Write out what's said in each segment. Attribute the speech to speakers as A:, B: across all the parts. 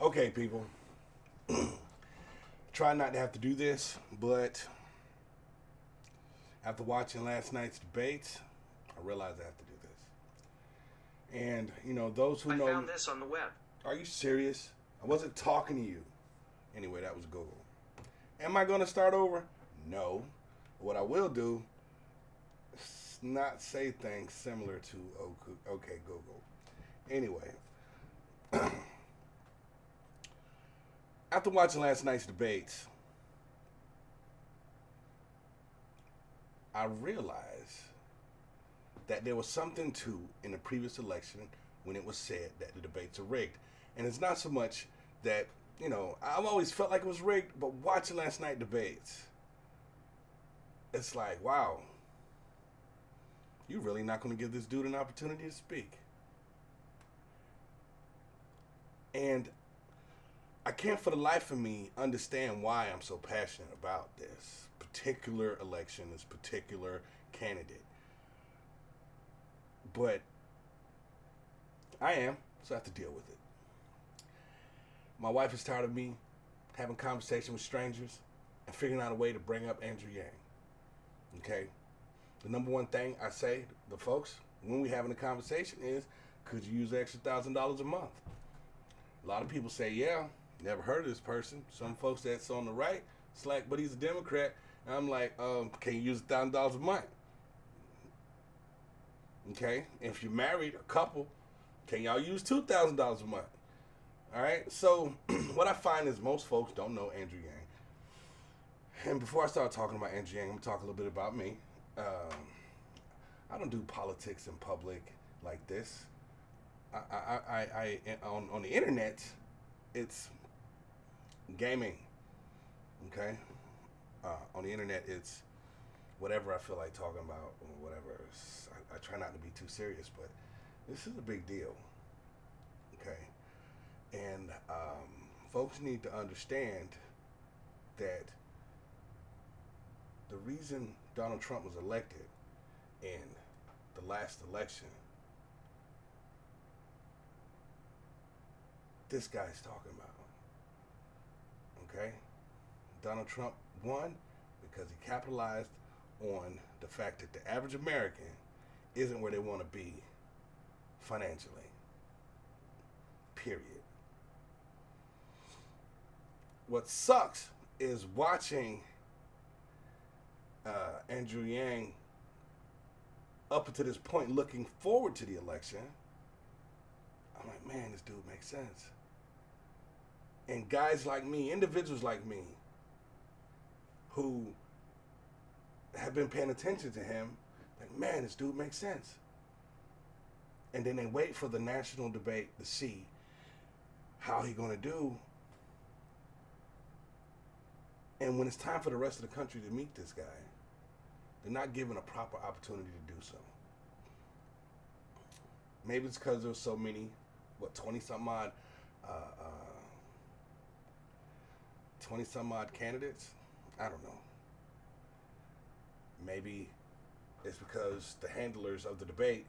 A: Okay, people. Try not to have to do this, but after watching last night's debates, I realized I have to do this. And, those who
B: I
A: know.
B: found this on the web.
A: Are you serious? I wasn't talking to you. Anyway, that was Google. Am I going to start over? No. What I will do is not say things similar to OK Google. Anyway, after watching last night's debates, I realized that there was something to in the previous election when it was said that the debates are rigged. And it's not so much that, I've always felt like it was rigged, but watching last night debates, it's like, wow, you're really not going to give this dude an opportunity to speak. And I can't for the life of me understand why I'm so passionate about this particular election, this particular candidate. But I am, so I have to deal with it. My wife is tired of me having conversation with strangers and figuring out a way to bring up Andrew Yang. Okay? The number one thing I say to folks when we having a conversation is, could you use an extra $1,000 a month? A lot of people say, yeah, never heard of this person. Some folks that's on the right, it's like, but he's a Democrat. And I'm like, can you use $1,000 a month? Okay? If you're married, a couple, can y'all use $2,000 a month? All right? So what I find is most folks don't know Andrew Yang. And before I start talking about Andrew Yang, I'm going to talk a little bit about me. I don't do politics in public like this. I on the internet, it's gaming. Okay? On the internet, it's whatever I feel like talking about or whatever. I try not to be too serious, but this is a big deal. Okay? And folks need to understand that the reason Donald Trump was elected in the last election, this guy's talking about. Okay? Donald Trump won because he capitalized on the fact that the average American isn't where they want to be financially. Period. What sucks is watching Andrew Yang up until this point looking forward to the election. I'm like, man, this dude makes sense. And guys like me, individuals like me, who have been paying attention to him, like, man, this dude makes sense. And then they wait for the national debate to see how he gonna do. And when it's time for the rest of the country to meet this guy, they're not given a proper opportunity to do so. Maybe it's because there's so many, 20-some odd candidates? I don't know. Maybe it's because the handlers of the debate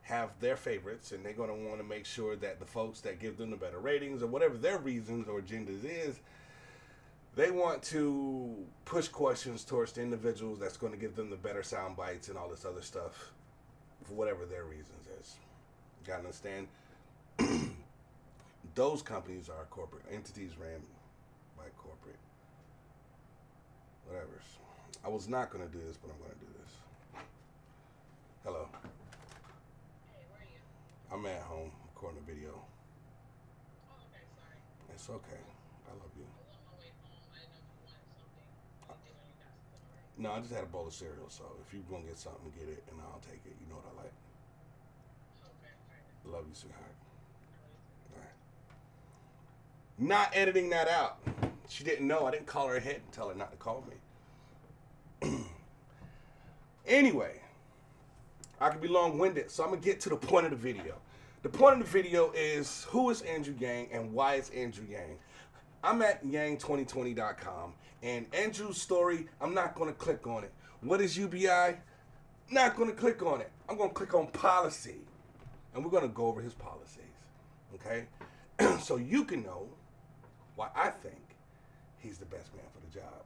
A: have their favorites and they're going to want to make sure that the folks that give them the better ratings or whatever their reasons or agendas is, they want to push questions towards the individuals that's going to give them the better sound bites and all this other stuff for whatever their reasons is. You got to understand, those companies are corporate entities ran by corporate whatever. I was not going to do this, but I'm going to do this. Hello.
C: Hey, where are you?
A: I'm at home recording a video.
C: Oh, okay, sorry.
A: It's okay. I love you.
C: I was on my way home. I didn't know if you wanted something. I didn't know you got something already.
A: No, I just had a bowl of cereal, so if you're going to get something, get it, and I'll take it. You know what I like.
C: Okay, alright.
A: Love you, sweetheart.
C: I
A: All right. Not editing that out. She didn't know. I didn't call her ahead and tell her not to call me. Anyway, I could be long-winded, so I'm going to get to the point of the video. The point of the video is, who is Andrew Yang and why is Andrew Yang? I'm at yang2020.com, and Andrew's story, I'm not going to click on it. What is UBI? Not going to click on it. I'm going to click on policy, and we're going to go over his policies, okay? So you can know why I think he's the best man for the job.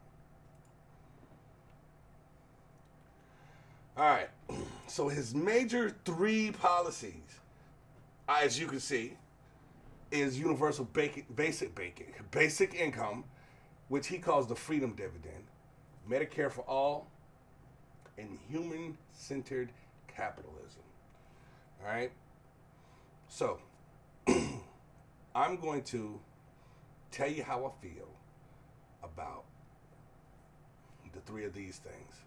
A: All right. So his major three policies, as you can see, is universal basic income, which he calls the freedom dividend, Medicare for all, and human-centered capitalism. All right. So I'm going to tell you how I feel about the three of these things.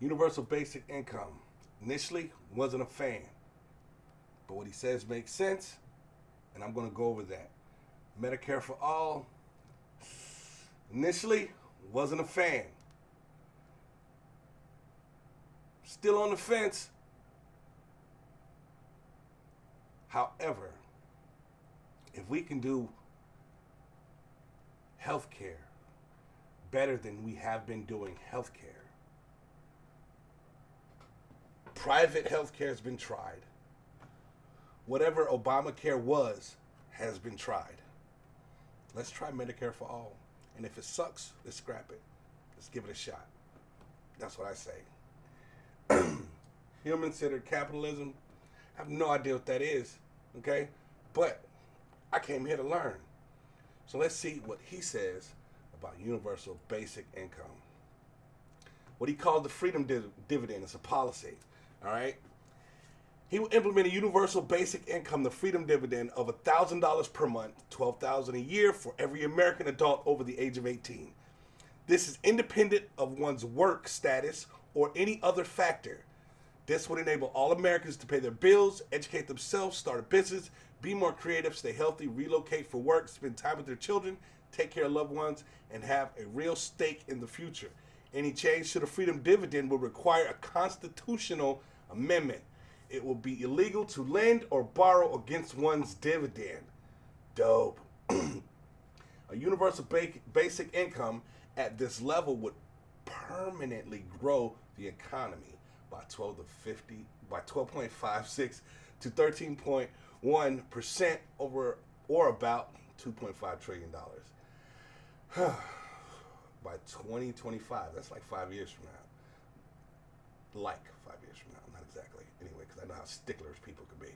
A: Universal basic income. Initially, wasn't a fan. But what he says makes sense, and I'm going to go over that. Medicare for all. Initially, wasn't a fan. Still on the fence. However, if we can do healthcare better than we have been doing healthcare, private healthcare has been tried. Whatever Obamacare was has been tried. Let's try Medicare for all. And if it sucks, let's scrap it. Let's give it a shot. That's what I say. Human-centered capitalism. I have no idea what that is. Okay? But I came here to learn. So let's see what he says about universal basic income. What he called the freedom dividend is a policy. All right? He will implement a universal basic income, the freedom dividend of $1,000 per month, $12,000 a year for every American adult over the age of 18. This is independent of one's work status or any other factor. This would enable all Americans to pay their bills, educate themselves, start a business, be more creative, stay healthy, relocate for work, spend time with their children, take care of loved ones, and have a real stake in the future. Any change to the freedom dividend will require a constitutional amendment. It will be illegal to lend or borrow against one's dividend. Dope. A universal basic income at this level would permanently grow the economy by 12.56 to 13.1% over or about $2.5 trillion. By 2025, that's like 5 years from now. Like 5 years from now, not exactly. Anyway, because I know how sticklers people can be.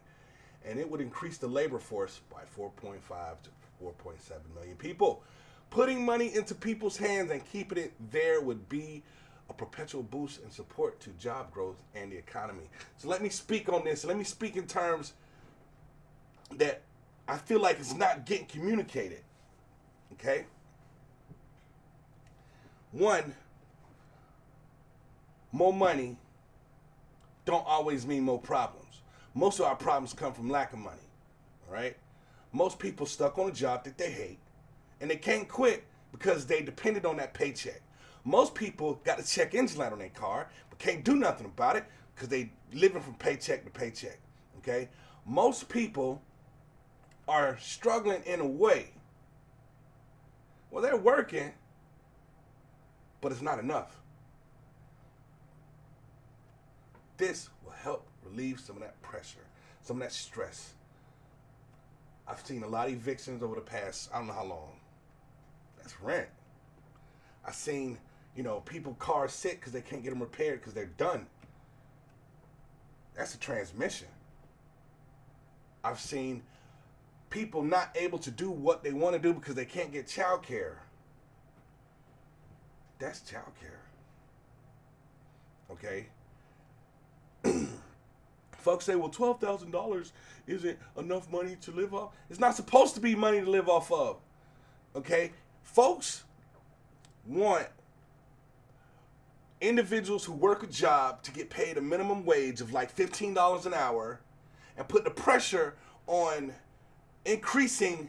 A: And it would increase the labor force by 4.5 to 4.7 million people. Putting money into people's hands and keeping it there would be a perpetual boost and support to job growth and the economy. So let me speak on this. Let me speak in terms that I feel like it's not getting communicated. Okay? One, more money don't always mean more problems. Most of our problems come from lack of money. All right? Most people stuck on a job that they hate and they can't quit because they depended on that paycheck. Most people got a check engine light on their car but can't do nothing about it because they living from paycheck to paycheck. Okay? Most people are struggling in a way. Well, they're working, but it's not enough. This will help relieve some of that pressure, some of that stress. I've seen a lot of evictions over the past, I don't know how long. That's rent. I've seen, people cars sit because they can't get them repaired because they're done. That's a transmission. I've seen people not able to do what they want to do because they can't get child care. That's child care. Okay? Folks say, well, $12,000 isn't enough money to live off. It's not supposed to be money to live off of. Okay? Folks want individuals who work a job to get paid a minimum wage of like $15 an hour and put the pressure on increasing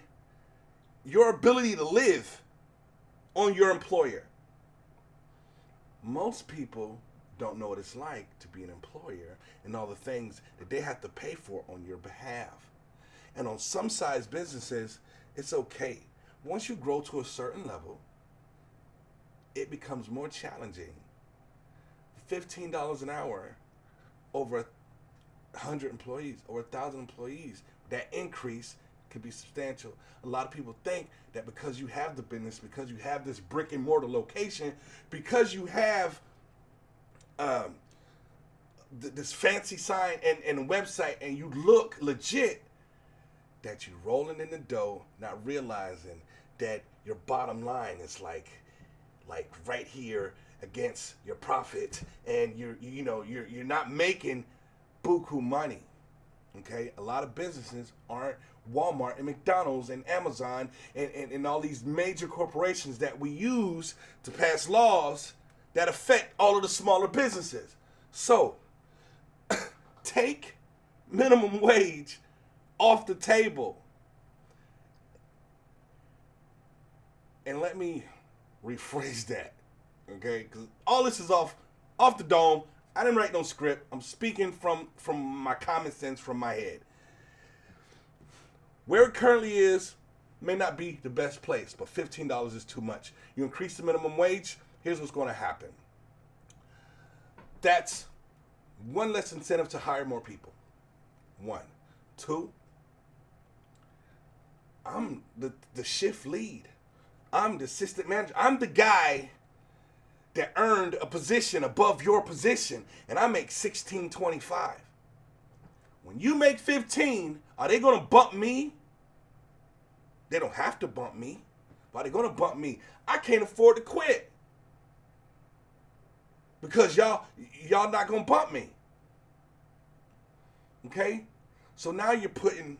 A: your ability to live on your employer. Most people don't know what it's like to be an employer and all the things that they have to pay for on your behalf. And on some size businesses, it's okay. Once you grow to a certain level, it becomes more challenging. $15 an hour over 100 employees, over 1,000 employees, that increase can be substantial. A lot of people think that because you have the business, because you have this brick and mortar location, because you have this fancy sign and website and you look legit, that you rolling in the dough, not realizing that your bottom line is like right here against your profit, and you're not making buku money. Okay, a lot of businesses aren't Walmart and McDonald's and Amazon and all these major corporations that we use to pass laws that affect all of the smaller businesses. So take minimum wage off the table. And let me rephrase that, okay? Because all this is off the dome. I didn't write no script. I'm speaking from my common sense, from my head. Where it currently is may not be the best place, but $15 is too much. You increase the minimum wage, here's what's going to happen. That's one less incentive to hire more people. One. Two, I'm the shift lead. I'm the assistant manager. I'm the guy that earned a position above your position, and I make $16.25. When you make 15, are they gonna bump me? They don't have to bump me, but are they gonna bump me? I can't afford to quit because y'all not gonna bump me. Okay, so now you're putting,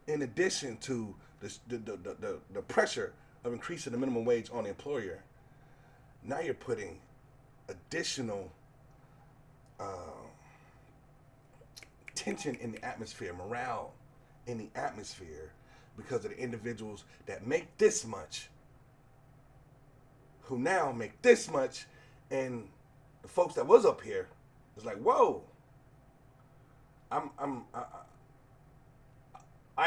A: in addition to the pressure of increasing the minimum wage on the employer, now you're putting additional tension in the atmosphere, morale in the atmosphere, because of the individuals that make this much, who now make this much, and the folks that was up here is like, whoa, I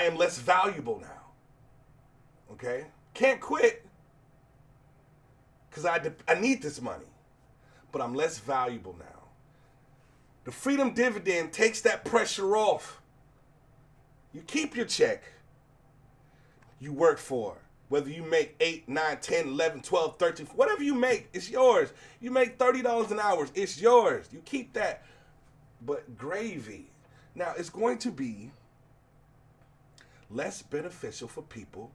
A: am less valuable now. Okay, can't quit because I need this money, but I'm less valuable now. The freedom dividend takes that pressure off. You keep your check you work for. Whether you make 8, 9, 10, 11, 12, 13, whatever you make, it's yours. You make $30 an hour, it's yours. You keep that. But gravy. Now, it's going to be less beneficial for people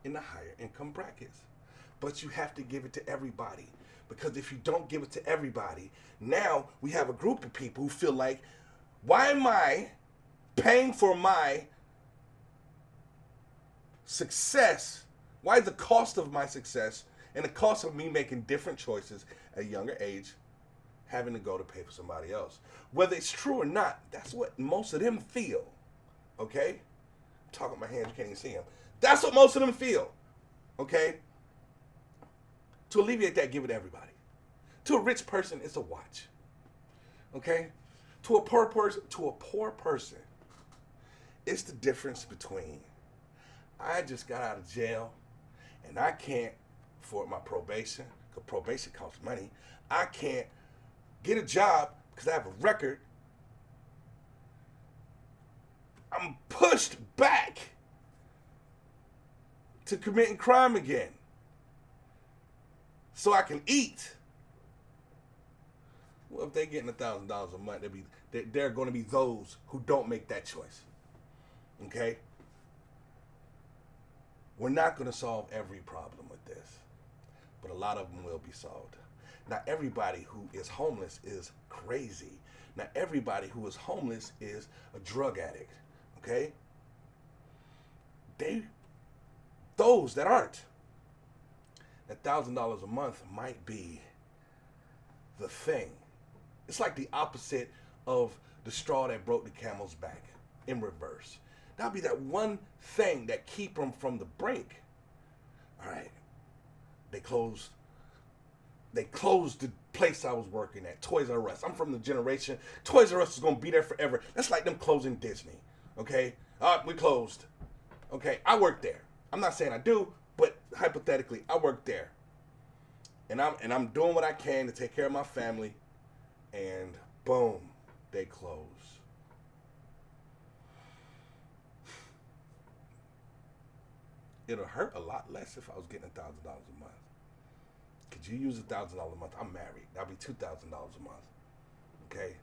A: in the higher income brackets. But you have to give it to everybody. Because if you don't give it to everybody, now we have a group of people who feel like, why am I paying for my success? Why is the cost of my success and the cost of me making different choices at a younger age having to go to pay for somebody else? Whether it's true or not, that's what most of them feel. Okay? I'm talking with my hands, you can't even see them. That's what most of them feel. Okay? To alleviate that, give it to everybody. To a rich person, it's a watch. Okay? To a poor person, it's the difference between I just got out of jail and I can't afford my probation, because probation costs money. I can't get a job because I have a record. I'm pushed back to committing crime again so I can eat. Well, if they're getting $1,000 a month, there are going to be those who don't make that choice. Okay? We're not going to solve every problem with this, but a lot of them will be solved. Not everybody who is homeless is crazy. Not everybody who is homeless is a drug addict. Okay? Those that aren't, $1,000 a month might be the thing. It's like the opposite of the straw that broke the camel's back, in reverse. That'll be that one thing that keep them from the brink. All right. They closed the place I was working at, Toys R Us. I'm from the generation, Toys R Us is going to be there forever. That's like them closing Disney. Okay? We closed. Okay? I work there. I'm not saying I do, but hypothetically, I work there. And I'm doing what I can to take care of my family. And boom, they close. it'll hurt a lot less if I was getting $1,000 a month. Could you use $1,000 a month? I'm married. That'll be $2,000 a month. Okay.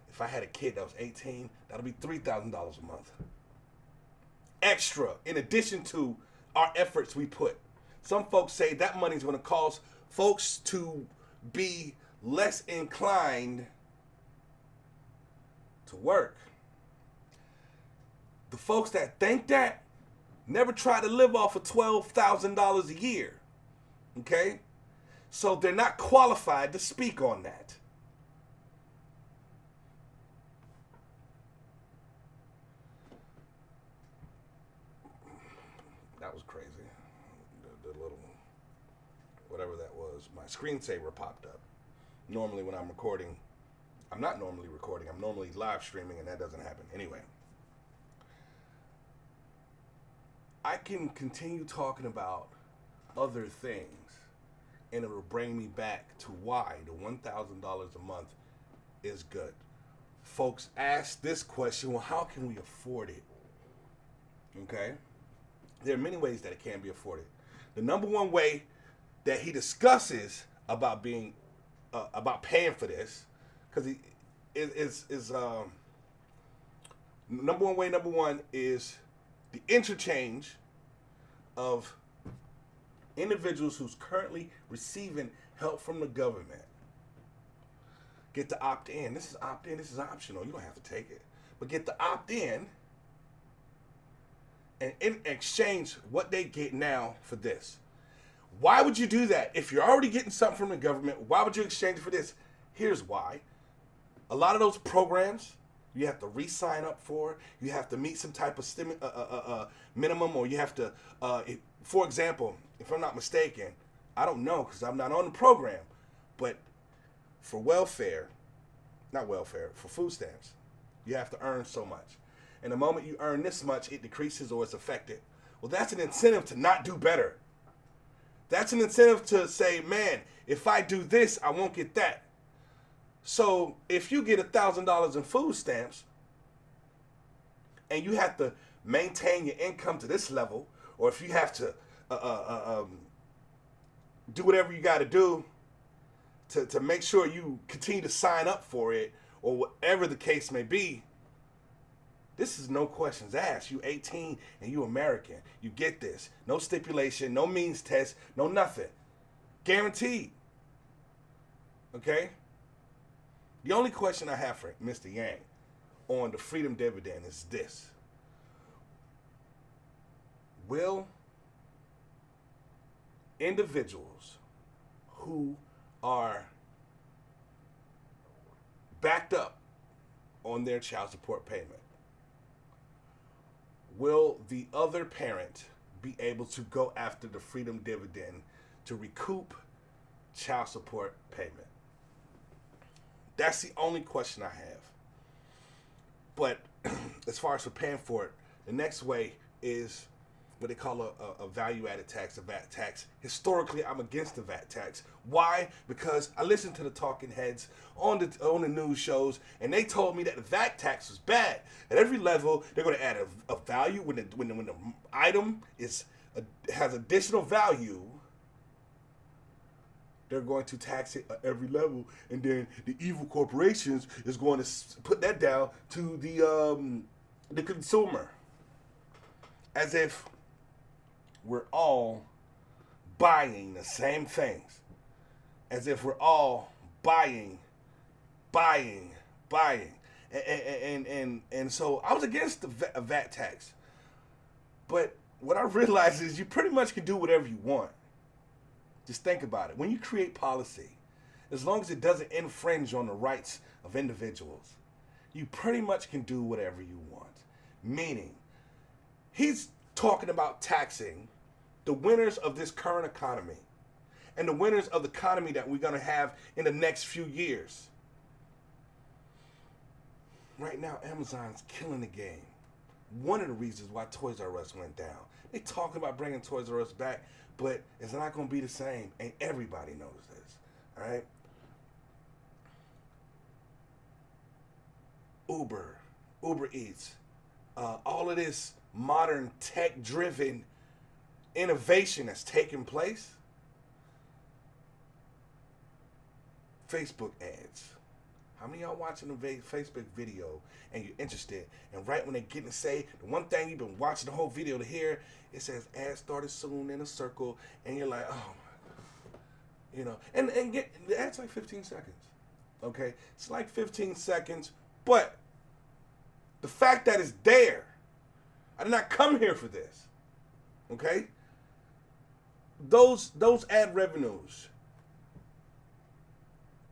A: If I had a kid that was 18, that'll be $3,000 a month. Extra, in addition to our efforts we put. Some folks say that money's going to cause folks to be less inclined to work. The folks that think that never try to live off of $12,000 a year. Okay? So they're not qualified to speak on that. That was crazy. The little, whatever that was, my screensaver popped up. Normally when I'm recording, I'm not normally recording, I'm normally live streaming, and that doesn't happen. Anyway, I can continue talking about other things, and it will bring me back to why the $1,000 a month is good. Folks ask this question, well, how can we afford it? Okay? There are many ways that it can be afforded. The number one way that he discusses about being, about paying for this, because he is number one is the interchange of individuals who's currently receiving help from the government get to opt in. This is opt in. This is optional. You don't have to take it, but get to opt in. And in exchange, what they get now for this. Why would you do that? If you're already getting something from the government, why would you exchange it for this? Here's why. A lot of those programs, you have to re-sign up for. You have to meet some type of minimum, or you have to, for example, if I'm not mistaken, I don't know because I'm not on the program, but for for food stamps, you have to earn so much. And the moment you earn this much, it decreases or it's affected. Well, that's an incentive to not do better. That's an incentive to say, man, if I do this, I won't get that. So if you get $1,000 in food stamps and you have to maintain your income to this level, or if you have to do whatever you got to do to make sure you continue to sign up for it, or whatever the case may be, this is no questions asked. You 18 and you American. You get this. No stipulation, no means test, no nothing. Guaranteed. Okay? The only question I have for Mr. Yang on the freedom dividend is this. Will individuals who are backed up on their child support payment, will the other parent be able to go after the freedom dividend to recoup child support payment? That's the only question I have. But as far as for paying for it, the next way is what they call a value-added tax, a VAT tax. Historically, I'm against the VAT tax. Why? Because I listened to the talking heads on the news shows, and they told me that the VAT tax was bad. At every level, they're going to add a value when the item has additional value. They're going to tax it at every level, and then the evil corporations is going to put that down to the consumer, as if we're all buying the same things, as if we're all buying, and so I was against the VAT tax, but what I realized is you pretty much can do whatever you want. Just think about it. When you create policy, as long as it doesn't infringe on the rights of individuals, you pretty much can do whatever you want. Meaning, he's talking about taxing the winners of this current economy and the winners of the economy that we're going to have in the next few years. Right now, Amazon's killing the game. One of the reasons why Toys R Us went down. They talking about bringing Toys R Us back, but it's not going to be the same, and everybody knows this, all right? Uber Eats, all of this modern tech-driven innovation that's taking place? Facebook ads. How many of y'all watching a Facebook video and you're interested, and right when they get to say the one thing you've been watching the whole video to hear, it says ad started soon in a circle, and you're like, oh my God. You know, and get the ad's like 15 seconds. Okay? It's like 15 seconds, but the fact that it's there, I did not come here for this. Okay? Those ad revenues,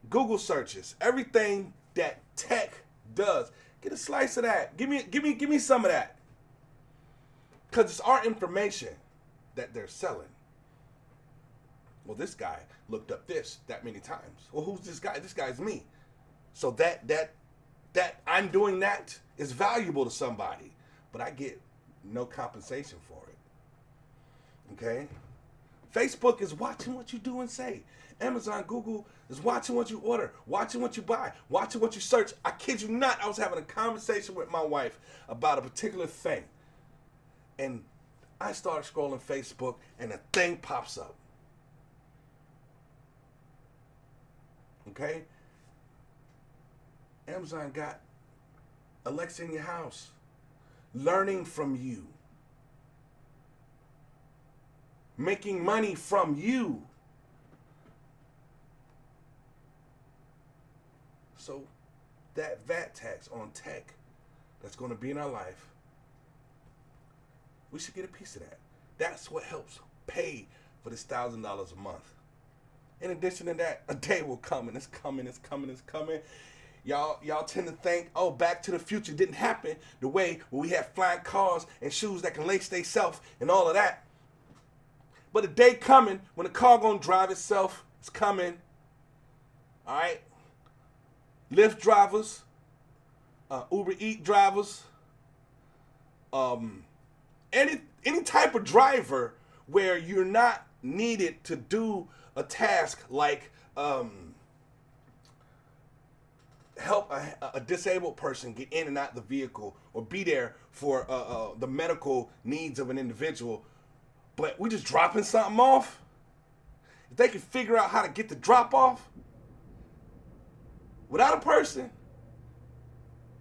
A: Google searches, everything that tech does, get a slice of that. Give me some of that. Because it's our information that they're selling. Well, this guy looked up this that many times. Well, who's this guy? This guy's me. So that I'm doing that is valuable to somebody, but I get no compensation for it. Okay? Facebook is watching what you do and say. Amazon, Google is watching what you order, watching what you buy, watching what you search. I kid you not, I was having a conversation with my wife about a particular thing. And I started scrolling Facebook and a thing pops up. Okay? Amazon got Alexa in your house, learning from you, making money from you. So that VAT tax on tech that's going to be in our life, we should get a piece of that. That's what helps pay for this $1,000 a month. In addition to that, a day will come, and it's coming. Y'all tend to think, oh, Back to the Future didn't happen the way when we have flying cars and shoes that can lace themselves and all of that. But a day coming when the car gonna drive itself. It's coming. All right. Lyft drivers, Uber Eat drivers, any type of driver where you're not needed to do a task like help a disabled person get in and out of the vehicle or be there for the medical needs of an individual, but we just dropping something off. If they can figure out how to get the drop off without a person,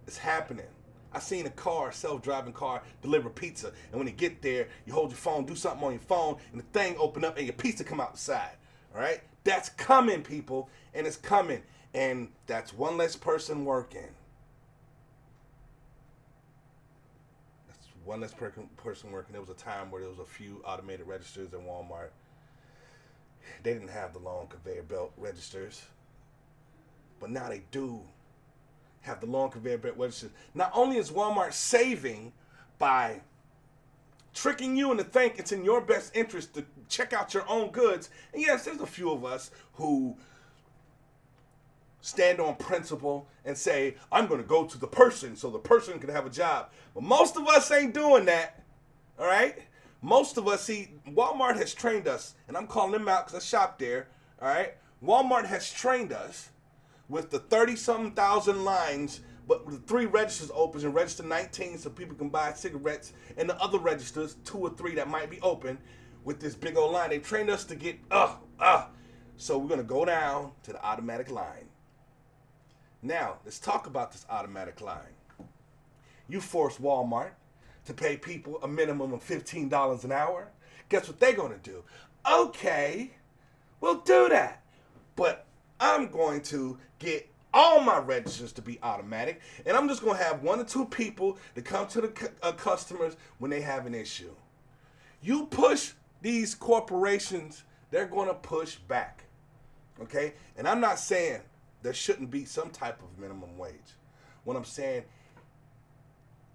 A: it's happening. I seen a car, self-driving car, deliver pizza, and when you get there, you hold your phone, do something on your phone, and the thing open up and your pizza come out the side. All right? That's coming, people, and it's coming. And that's one less person working. That's one less person working. There was a time where there was a few automated registers in Walmart. They didn't have the long conveyor belt registers. But now they do have the long conveyor belt registers. Not only is Walmart saving by tricking you into think it's in your best interest to check out your own goods. And yes, there's a few of us who stand on principle and say, I'm going to go to the person so the person can have a job. But most of us ain't doing that. All right? Most of us, see, Walmart has trained us, and I'm calling them out because I shop there. All right? Walmart has trained us with the 30-something thousand lines, but with the 3 registers open and register 19 so people can buy cigarettes, and the other registers, 2 or 3 that might be open with this big old line. They trained us to get, So we're going to go down to the automatic line. Now, let's talk about this automatic line. You force Walmart to pay people a minimum of $15 an hour. Guess what they're going to do? Okay, we'll do that. But I'm going to get all my registers to be automatic, and I'm just going to have 1 or 2 people to come to the customers when they have an issue. You push these corporations, they're going to push back. Okay? And I'm not saying there shouldn't be some type of minimum wage. What I'm saying,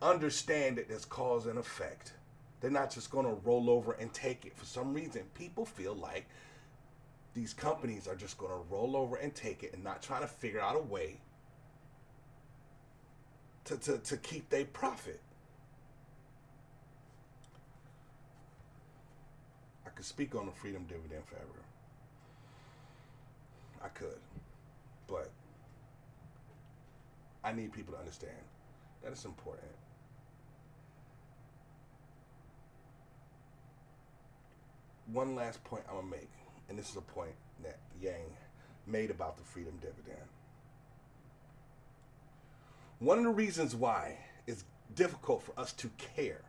A: understand that there's cause and effect. They're not just going to roll over and take it. For some reason, people feel like these companies are just going to roll over and take it and not trying to figure out a way to keep their profit. I could speak on the freedom dividend forever. I could. But I need people to understand that it's important. one last point I'm gonna make, and this is a point that Yang made about the freedom dividend. One of the reasons why it's difficult for us to care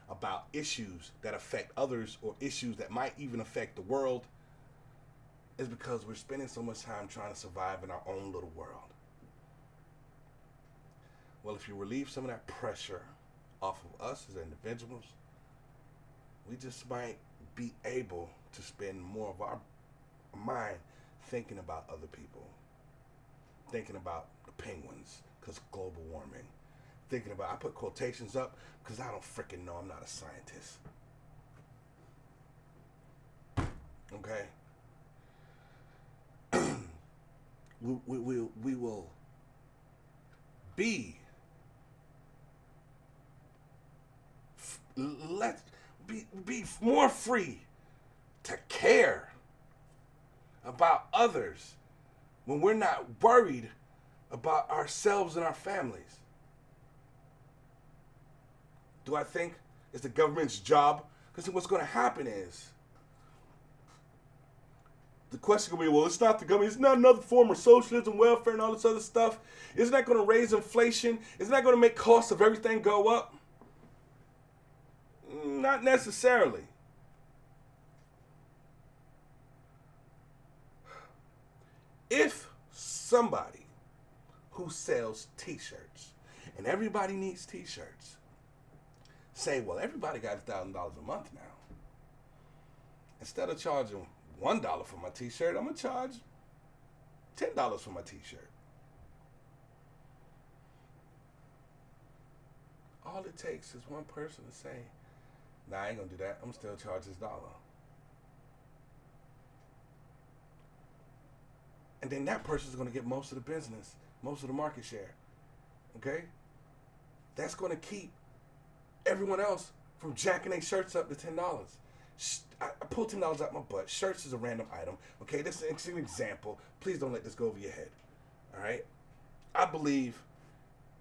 A: about issues that affect others or issues that might even affect the world is because we're spending so much time trying to survive in our own little world. Well, if you relieve some of that pressure off of us as individuals, we just might be able to spend more of our mind thinking about other people, thinking about the penguins because global warming, thinking about, I put quotations up because I don't freaking know, I'm not a scientist. Okay? we will be, let's be more free to care about others when we're not worried about ourselves and our families. Do I think it's the government's job? Because what's going to happen is, the question will be, well, it's not the government. It's not another form of socialism, welfare, and all this other stuff. Isn't that going to raise inflation? Isn't that going to make costs of everything go up? Not necessarily. If somebody who sells t-shirts, and everybody needs t-shirts, say, well, everybody got $1,000 a month now. Instead of charging $1 for my t-shirt, I'm going to charge $10 for my t-shirt. All it takes is one person to say, nah, I ain't going to do that. I'm still charge this dollar. And then that person's going to get most of the business, most of the market share. Okay? That's going to keep everyone else from jacking their shirts up to $10. I pulled $10 out my butt. Shirts is a random item. Okay, this is an example. Please don't let this go over your head. All right? I believe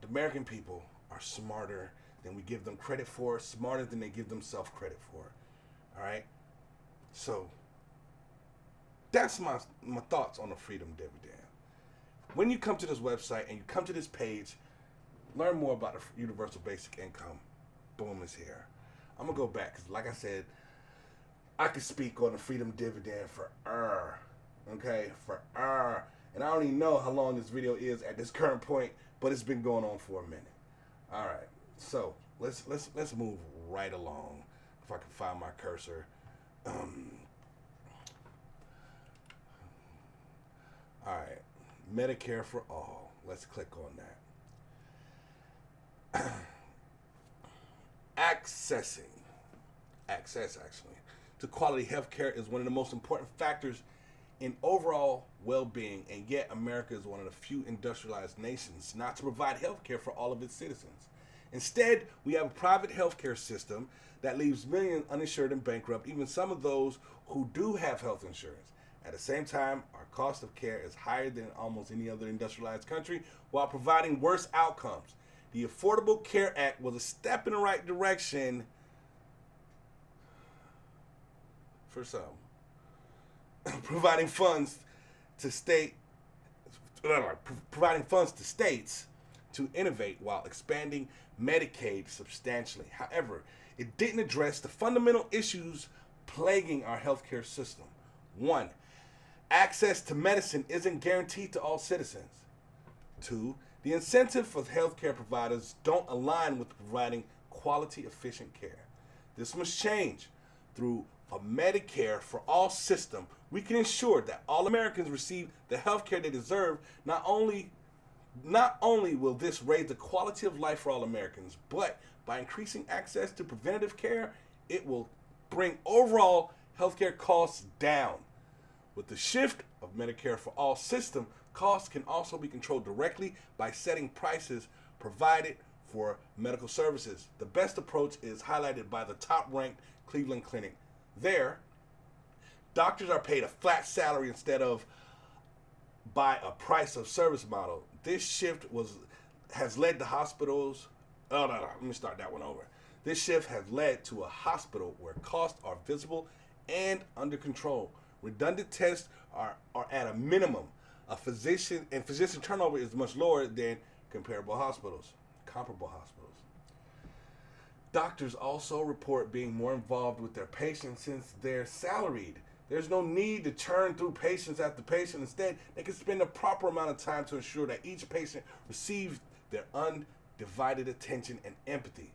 A: the American people are smarter than we give them credit for, smarter than they give themselves credit for. All right? So, that's my thoughts on the freedom dividend. When you come to this website and you come to this page, learn more about the universal basic income. Boom, is here. I'm going to go back because, like I said, I could speak on the freedom dividend forever. Okay? Forever. And I don't even know how long this video is at this current point, but it's been going on for a minute. All right. So, let's move right along. If I can find my cursor. All right. Medicare for all. Let's click on that. Access to quality health care is one of the most important factors in overall well-being, and yet America is one of the few industrialized nations not to provide health care for all of its citizens. Instead, we have a private health care system that leaves millions uninsured and bankrupt, even some of those who do have health insurance. At the same time, our cost of care is higher than almost any other industrialized country while providing worse outcomes. The Affordable Care Act was a step in the right direction for some, providing funds to states to innovate while expanding Medicaid substantially. However, it didn't address the fundamental issues plaguing our healthcare system. 1. Access to medicine isn't guaranteed to all citizens. 2. The incentive for healthcare providers don't align with providing quality, efficient care. This must change. Through a Medicare for all system, we can ensure that all Americans receive the health care they deserve. Not only will this raise the quality of life for all Americans, but by increasing access to preventative care, it will bring overall healthcare costs down. With the shift of Medicare for all system, costs can also be controlled directly by setting prices provided for medical services. The best approach is highlighted by the top-ranked Cleveland Clinic. There, doctors are paid a flat salary instead of by a price of service model. This shift has led to hospitals. Let me start that one over. This shift has led to a hospital where costs are visible and under control. Redundant tests are at a minimum. Physician turnover is much lower than comparable hospitals. Doctors also report being more involved with their patients since they're salaried. There's no need to churn through patients after patient. Instead, they can spend a proper amount of time to ensure that each patient receives their undivided attention and empathy.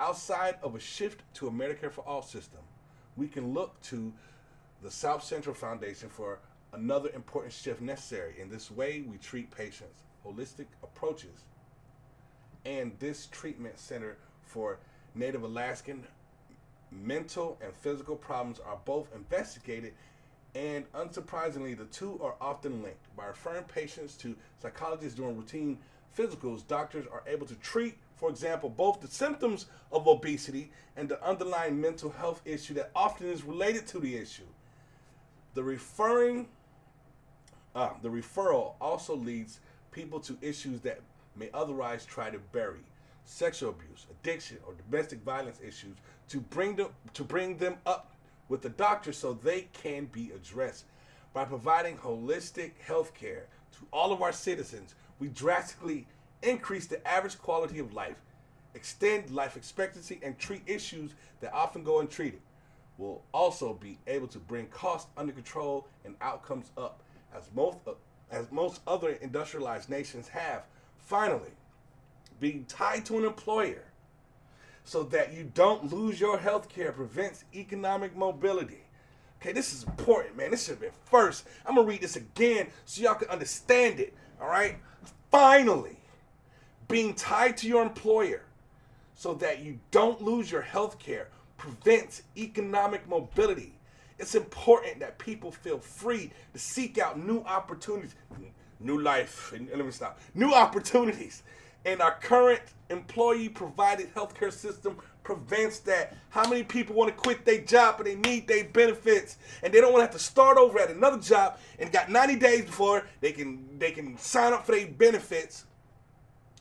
A: Outside of a shift to a Medicare for All system, we can look to the South Central Foundation for another important shift necessary. In this way, we treat patients. Holistic approaches and this treatment center for Native Alaskan mental and physical problems are both investigated, and unsurprisingly, the two are often linked. By referring patients to psychologists during routine physicals, doctors are able to treat, for example, both the symptoms of obesity and the underlying mental health issue that often is related to the issue. The referral also leads people to issues that may otherwise try to bury: sexual abuse, addiction, or domestic violence issues, to bring them up with the doctor so they can be addressed. By providing holistic health care to all of our citizens, we drastically increase the average quality of life, extend life expectancy, and treat issues that often go untreated. We'll also be able to bring costs under control and outcomes up, as most other industrialized nations have. Finally, being tied to an employer so that you don't lose your health care prevents economic mobility. Okay, this is important, man. This should have been first. I'm going to read this again so y'all can understand it, all right? Finally, being tied to your employer so that you don't lose your health care prevents economic mobility. It's important that people feel free to seek out new opportunities, new opportunities. And our current employee-provided healthcare system prevents that. How many people want to quit their job but they need their benefits, and they don't want to have to start over at another job and got 90 days before they can sign up for their benefits?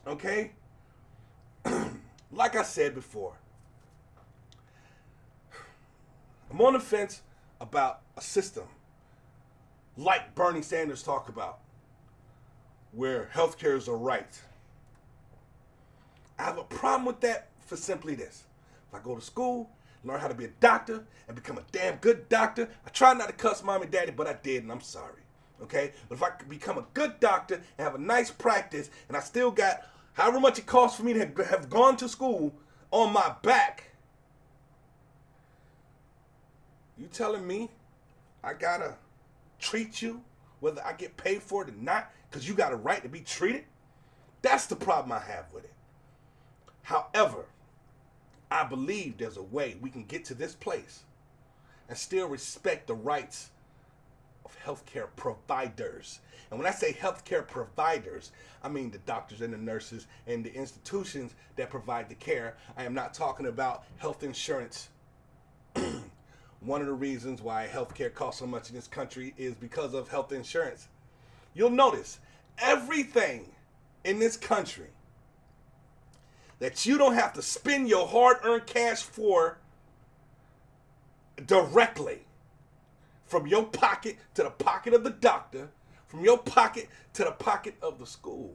A: Okay? Like I said before, I'm on the fence about a system like Bernie Sanders talked about, where healthcare is a right. I have a problem with that for simply this. If I go to school, learn how to be a doctor, and become a damn good doctor, I try not to cuss mom and daddy, but I did, and I'm sorry. Okay? But if I could become a good doctor and have a nice practice, and I still got however much it costs for me to have gone to school on my back, you telling me I gotta treat you whether I get paid for it or not because you got a right to be treated? That's the problem I have with it. However, I believe there's a way we can get to this place and still respect the rights of healthcare providers. And when I say healthcare providers, I mean the doctors and the nurses and the institutions that provide the care. I am not talking about health insurance. One of the reasons why healthcare costs so much in this country is because of health insurance. You'll notice everything in this country that you don't have to spend your hard-earned cash for directly, from your pocket to the pocket of the doctor, from your pocket to the pocket of the school.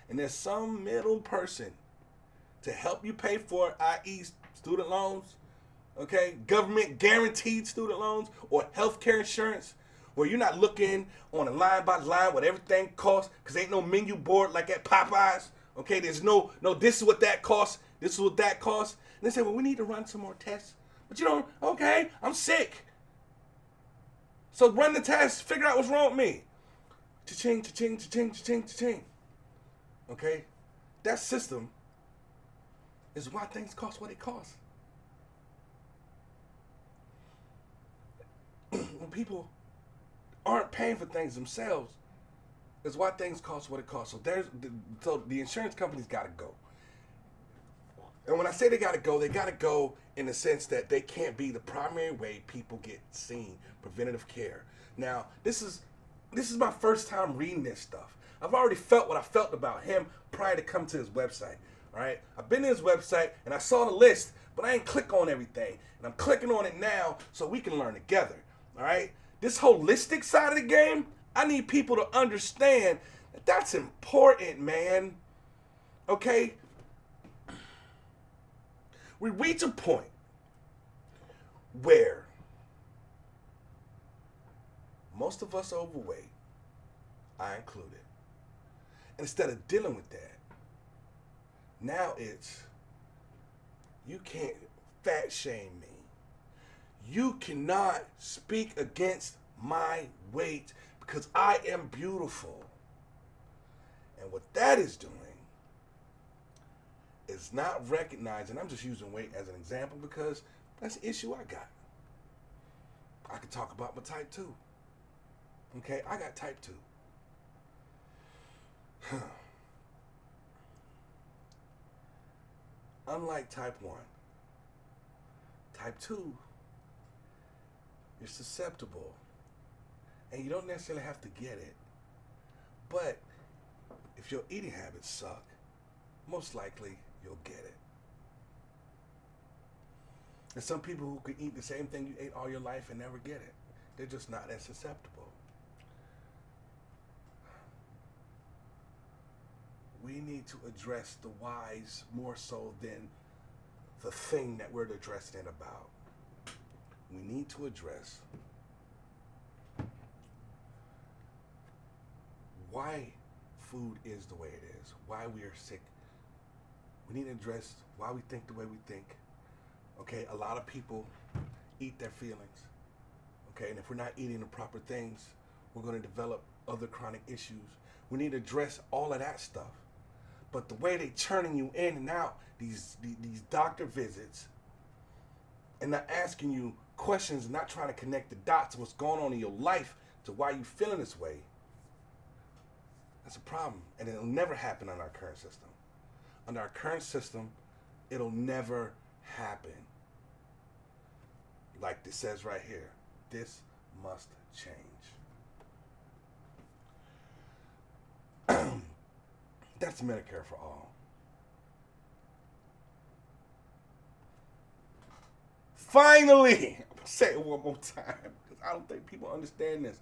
A: And there's some middle person to help you pay for it, i.e. student loans, okay, government guaranteed student loans, or healthcare insurance, where you're not looking on a line by line what everything costs, because ain't no menu board like at Popeyes. Okay, there's no, this is what that costs, this is what that costs. And they say, well, we need to run some more tests. But you don't, okay, I'm sick. So run the test, figure out what's wrong with me. Cha-ching, cha-ching, cha-ching, cha-ching, cha-ching. Okay? That system is why things cost what they cost. When people aren't paying for things themselves, is why things cost what it costs. So the insurance companies got to go. And when I say they got to go in the sense that they can't be the primary way people get seen. Preventative care. Now, this is my first time reading this stuff. I've already felt what I felt about him prior to coming to his website. All right, I've been to his website and I saw the list, but I ain't click on everything. And I'm clicking on it now so we can learn together. All right? This holistic side of the game, I need people to understand that that's important, man. Okay? We reach a point where most of us are overweight, I included. Instead of dealing with that, now it's, you can't fat shame me. You cannot speak against my weight because I am beautiful. And what that is doing is not recognizing, I'm just using weight as an example because that's the issue I got. I could talk about my type 2. Okay, I got type 2. Unlike type 1, type 2, you're susceptible. And you don't necessarily have to get it. But if your eating habits suck, most likely you'll get it. There's some people who could eat the same thing you ate all your life and never get it. They're just not as susceptible. We need to address the whys more so than the thing that we're addressing it about. We need to address why food is the way it is, why we are sick. We need to address why we think the way we think. Okay, a lot of people eat their feelings. Okay, and if we're not eating the proper things, we're going to develop other chronic issues. We need to address all of that stuff. But the way they churning you in and out, these doctor visits, and not asking you questions and not trying to connect the dots of what's going on in your life to why you feeling this way, that's a problem. And it'll never happen on our current system. Under our current system, it'll never happen. Like it says right here, this must change. That's Medicare for all. Finally, I'm gonna say it one more time because I don't think people understand this.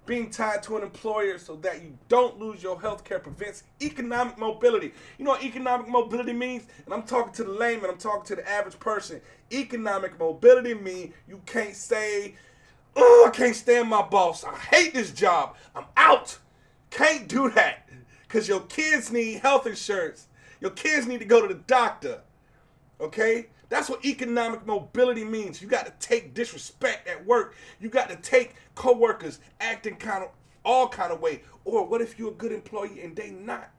A: Being tied to an employer so that you don't lose your health care prevents economic mobility. You know what economic mobility means? And I'm talking to the layman, I'm talking to the average person. Economic mobility means you can't say, oh, I can't stand my boss. I hate this job. I'm out. Can't do that because your kids need health insurance. Your kids need to go to the doctor. Okay? That's what economic mobility means. You got to take disrespect at work. You got to take coworkers acting kind of all kind of way. Or what if you're a good employee and they not?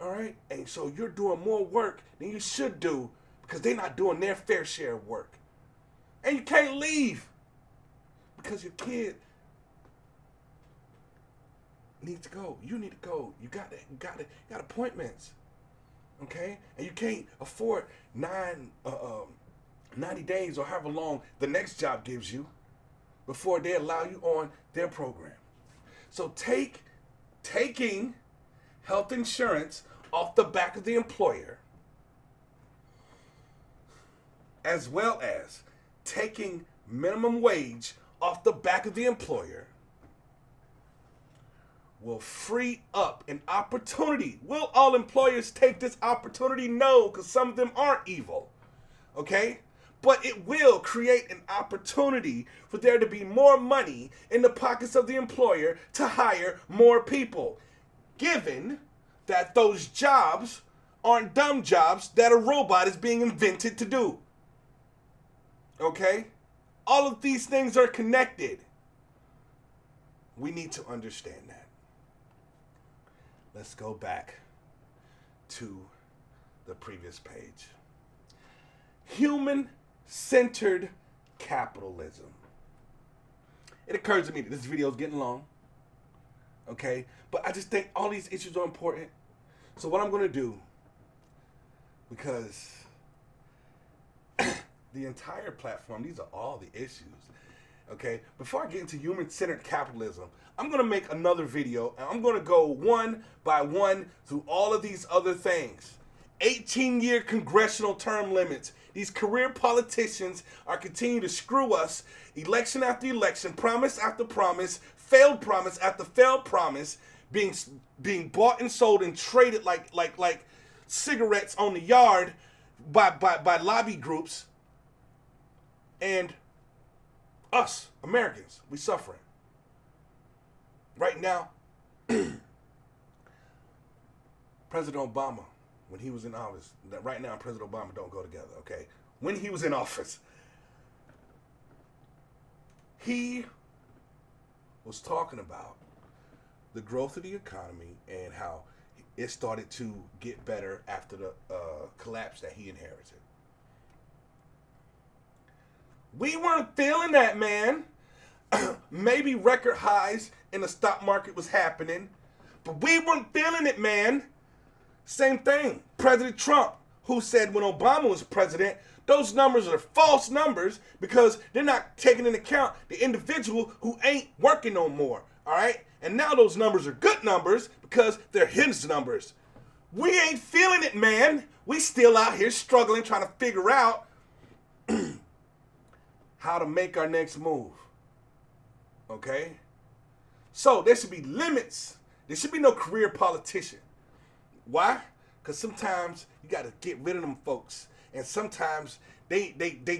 A: All right? And so you're doing more work than you should do because they're not doing their fair share of work. And you can't leave because your kid needs to go. You need to go. You got appointments. Okay? And you can't afford 90 days or however long the next job gives you before they allow you on their program. So taking health insurance off the back of the employer, as well as taking minimum wage off the back of the employer, will free up an opportunity. Will all employers take this opportunity? No, because some of them aren't evil. Okay? But it will create an opportunity for there to be more money in the pockets of the employer to hire more people, given that those jobs aren't dumb jobs that a robot is being invented to do. Okay? All of these things are connected. We need to understand that. Let's go back to the previous page. Human-centered capitalism. It occurs to me that this video is getting long, okay? But I just think all these issues are important. So what I'm going to do, because the entire platform, these are all the issues, okay? Before I get into human-centered capitalism, I'm going to make another video, and I'm going to go one by one through all of these other things. 18-year congressional term limits. These career politicians are continuing to screw us election after election, promise after promise, failed promise after failed promise, being bought and sold and traded like cigarettes on the yard by lobby groups. And us, Americans, we suffering. Right now, President Obama, when he was in office, that right now President Obama don't go together, okay? When he was in office, he was talking about the growth of the economy and how it started to get better after the collapse that he inherited. We weren't feeling that, man. Maybe record highs in the stock market was happening, but we weren't feeling it, man. Same thing. President Trump, who said when Obama was president, those numbers are false numbers because they're not taking into account the individual who ain't working no more. All right? And now those numbers are good numbers because they're his numbers. We ain't feeling it, man. We still out here struggling, trying to figure out how to make our next move. Okay? So there should be limits. There should be no career politician. Why? Because sometimes you got to get rid of them folks. And sometimes they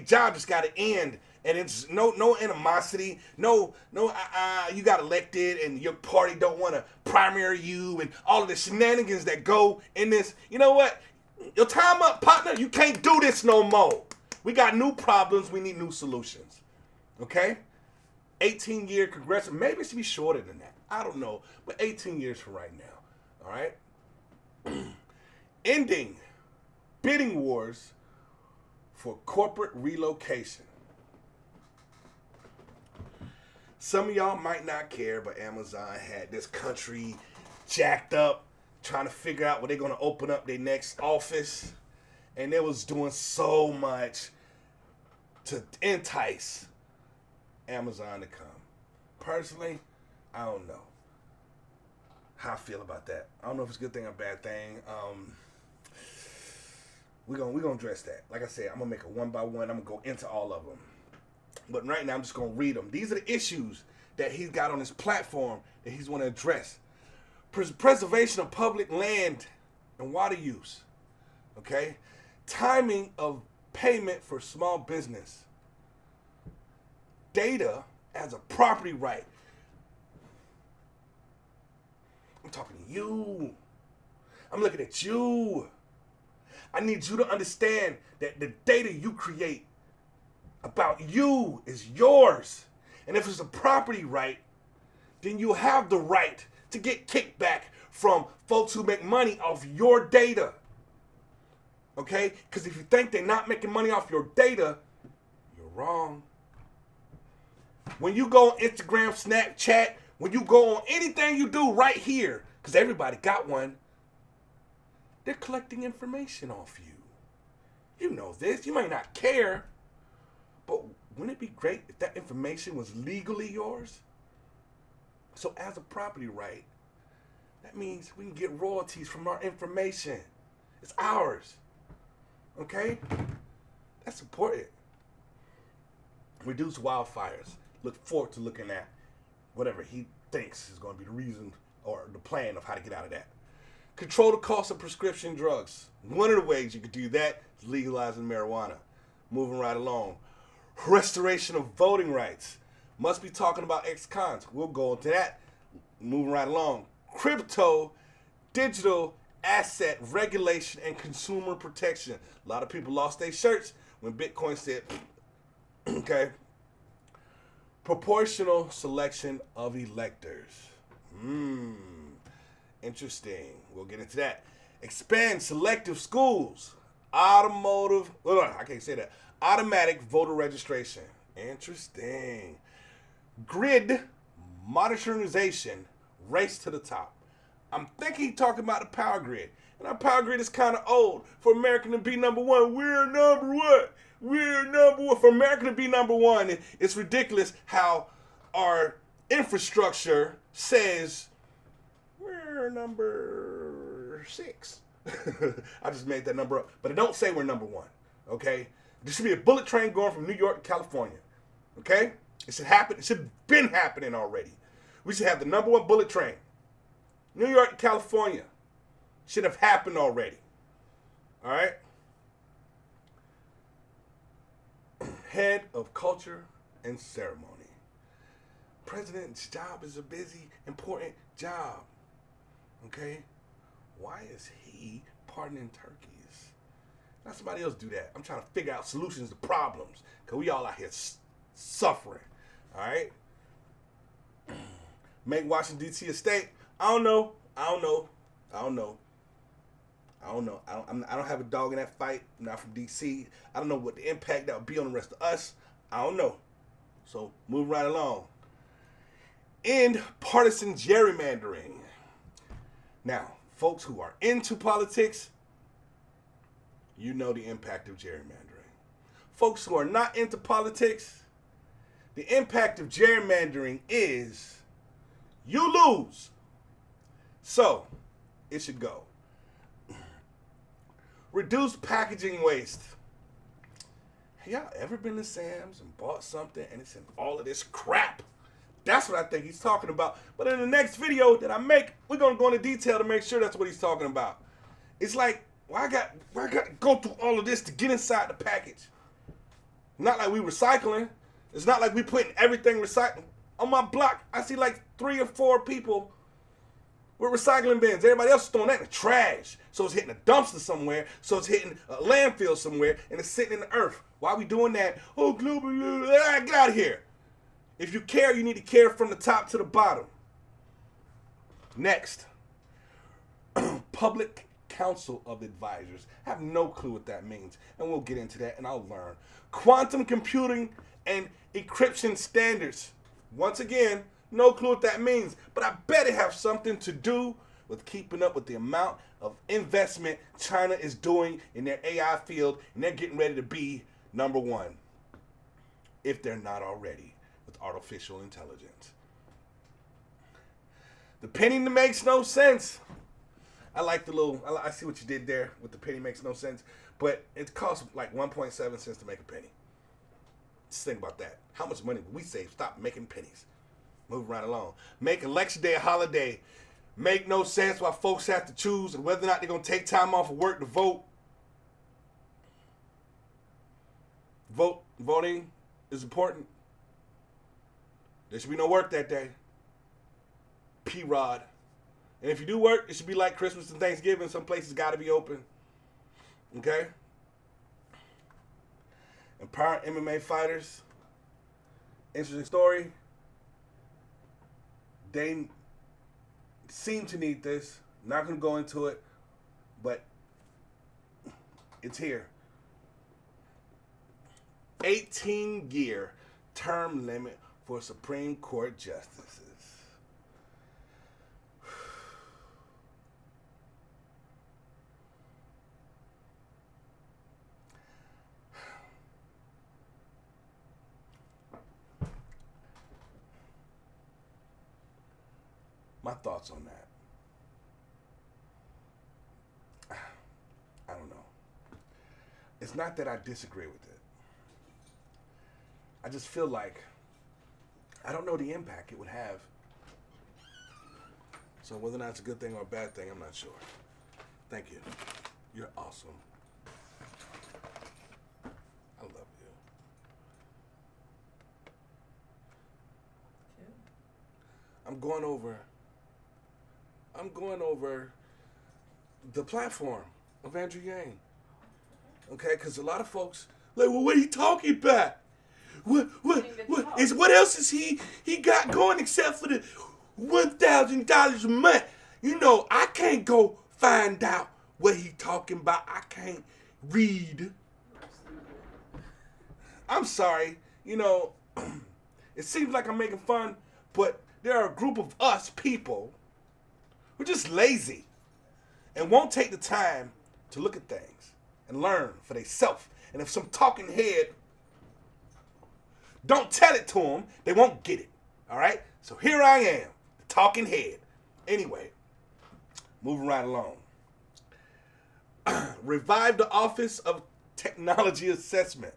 A: job just got to end. And it's no animosity. No, you got elected and your party don't want to primary you and all of the shenanigans that go in this. You know what? Your time up, partner. You can't do this no more. We got new problems. We need new solutions. Okay? 18-year congressional. Maybe it should be shorter than that. I don't know. But 18 years from right now. All right? Ending bidding wars for corporate relocation. Some of y'all might not care, but Amazon had this country jacked up, trying to figure out where they're going to open up their next office. And they was doing so much to entice Amazon to come. Personally, I don't know how I feel about that. I don't know if it's a good thing or a bad thing. We're gonna address that. Like I said, I'm gonna make it one by one. I'm gonna go into all of them. But right now, I'm just gonna read them. These are the issues that he's got on his platform that he's want to address. Preservation of public land and water use. Okay, timing of payment for small business. Data as a property right. I'm talking to you. I'm looking at you. I need you to understand that the data you create about you is yours. And if it's a property right, then you have the right to get kickback from folks who make money off your data. Okay? Because if you think they're not making money off your data, you're wrong. When you go on Instagram, Snapchat, when you go on anything you do right here, because everybody got one, they're collecting information off you. You know this. You might not care, but wouldn't it be great if that information was legally yours? So as a property right, that means we can get royalties from our information. It's ours. Okay? That's important. Reduce wildfires. Look forward to looking at whatever he thinks is going to be the reason or the plan of how to get out of that. Control the cost of prescription drugs. One of the ways you could do that is legalizing marijuana. Moving right along. Restoration of voting rights. Must be talking about ex-cons. We'll go into that. Moving right along. Crypto, digital asset regulation and consumer protection. A lot of people lost their shirts when Bitcoin said, okay. Proportional selection of electors. Interesting. We'll get into that. Expand selective schools. Automatic voter registration. Interesting. Grid modernization. Race to the top. I'm thinking he's talking about the power grid. And our power grid is kind of old. For America to be number one, we're number one. We're number one. For America to be number one, it's ridiculous how our infrastructure says we're number 6. I just made that number up. But it don't say we're number one. Okay? There should be a bullet train going from New York to California. Okay? It should happen. It should have been happening already. We should have the number one bullet train. New York to California. Should have happened already. All right? Head of Culture and Ceremony. President's job is a busy, important job. Okay? Why is he pardoning turkeys? Let somebody else do that. I'm trying to figure out solutions to problems. Because we all out here suffering. All right? Make Washington, D.C. a state. I don't know. I don't have a dog in that fight. I'm not from D.C. I don't know what the impact that would be on the rest of us. I don't know. So, move right along. End partisan gerrymandering. Now, folks who are into politics, you know the impact of gerrymandering. Folks who are not into politics, the impact of gerrymandering is you lose. So, it should go. Reduce packaging waste. Have y'all ever been to Sam's and bought something and it's in all of this crap? That's what I think he's talking about. But in the next video that I make, we're going to go into detail to make sure that's what he's talking about. It's like, why I got to go through all of this to get inside the package? Not like we recycling. It's not like we putting everything recycling. On my block, I see like 3 or 4 people with recycling bins. Everybody else is throwing that in the trash. So it's hitting a dumpster somewhere. So it's hitting a landfill somewhere. And it's sitting in the earth. Why are we doing that? Oh, global, get out of here. If you care, you need to care from the top to the bottom. Next. Public Council of Advisors. I have no clue what that means. And we'll get into that and I'll learn. Quantum computing and encryption standards. Once again, no clue what that means. But I bet it has something to do with keeping up with the amount of investment China is doing in their AI field. And they're getting ready to be number one. If they're not already. With artificial intelligence. The penny that makes no sense. I like the little, I see what you did there with the penny makes no sense. But it costs like 1.7 cents to make a penny. Just think about that. How much money would we save? Stop making pennies. Move right along. Make Election Day a holiday. Make no sense why folks have to choose whether or not they're going to take time off of work to vote. Voting is important. There should be no work that day. P-Rod. And if you do work, it should be like Christmas and Thanksgiving. Some places got to be open. Okay? Empower MMA fighters. Interesting story. They seem to need this. Not going to go into it. But it's here. 18-year term limit for Supreme Court justices. My thoughts on that. I don't know. It's not that I disagree with it. I just feel like I don't know the impact it would have. So whether or not it's a good thing or a bad thing, I'm not sure. Thank you. You're awesome. I love you. I'm going over the platform of Andrew Yang. Okay, because a lot of folks like, well, what are you talking about? What else is he got going except for the $1,000 a month? You know, I can't go find out what he talking about. I can't read. I'm sorry. You know, it seems like I'm making fun, but there are a group of us people who are just lazy and won't take the time to look at things and learn for themselves. And if some talking head don't tell it to them, they won't get it. All right? So here I am, the talking head. Anyway, moving right along. Revive the office of technology assessment.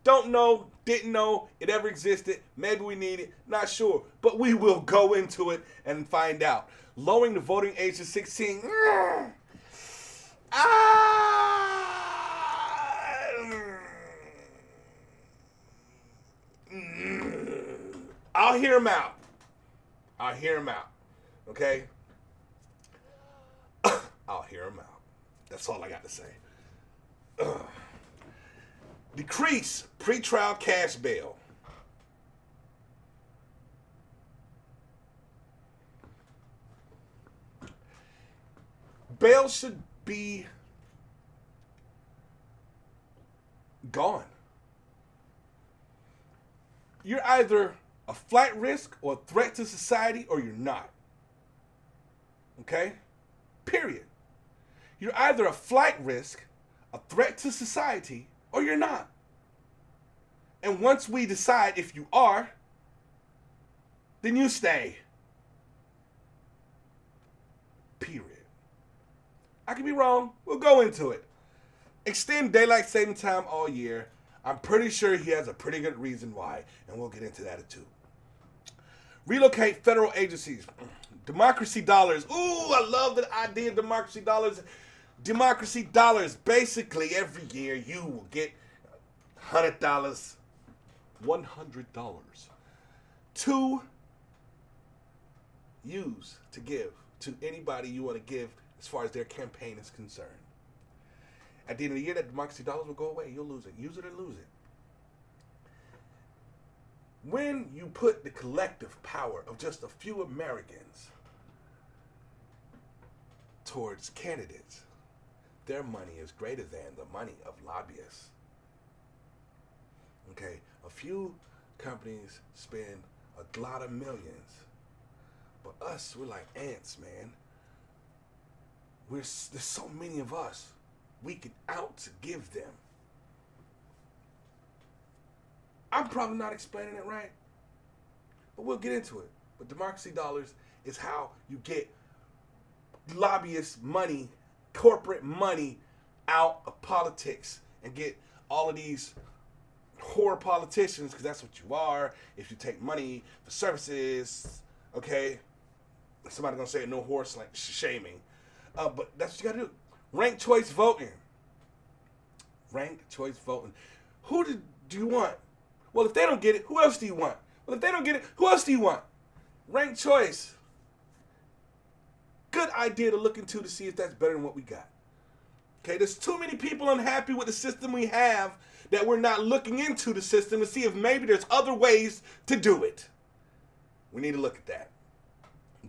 A: Don't know, didn't know it ever existed. Maybe we need it, not sure. But we will go into it and find out. Lowering the voting age to 16. I'll hear him out. I'll hear him out. Okay? I'll hear him out. That's all I got to say. Decrease pretrial cash bail. Bail should be gone. You're either a flight risk or a threat to society, or you're not. Okay? Period. You're either a flight risk, a threat to society, or you're not. And once we decide if you are, then you stay. Period. I could be wrong. We'll go into it. Extend daylight saving time all year. I'm pretty sure he has a pretty good reason why, and we'll get into that too. Relocate federal agencies. Democracy dollars. Ooh, I love the idea of democracy dollars. Democracy dollars. Basically, every year you will get $100, $100 to use to give to anybody you want to give as far as their campaign is concerned. At the end of the year, that democracy dollars will go away. You'll lose it. Use it or lose it. When you put the collective power of just a few Americans towards candidates, their money is greater than the money of lobbyists. Okay, a few companies spend a lot of millions, but us, we're like ants, man. There's so many of us. We can outgive them. I'm probably not explaining it right, but we'll get into it. But democracy dollars is how you get lobbyist money, corporate money out of politics and get all of these whore politicians, because that's what you are if you take money for services, okay? Somebody gonna say no horse like shaming, but that's what you gotta do. Ranked choice voting. Ranked choice voting. Who do you want? Well, if they don't get it, who else do you want? Well, if they don't get it, who else do you want? Ranked choice. Good idea to look into to see if that's better than what we got. Okay, there's too many people unhappy with the system we have that we're not looking into the system to see if maybe there's other ways to do it. We need to look at that.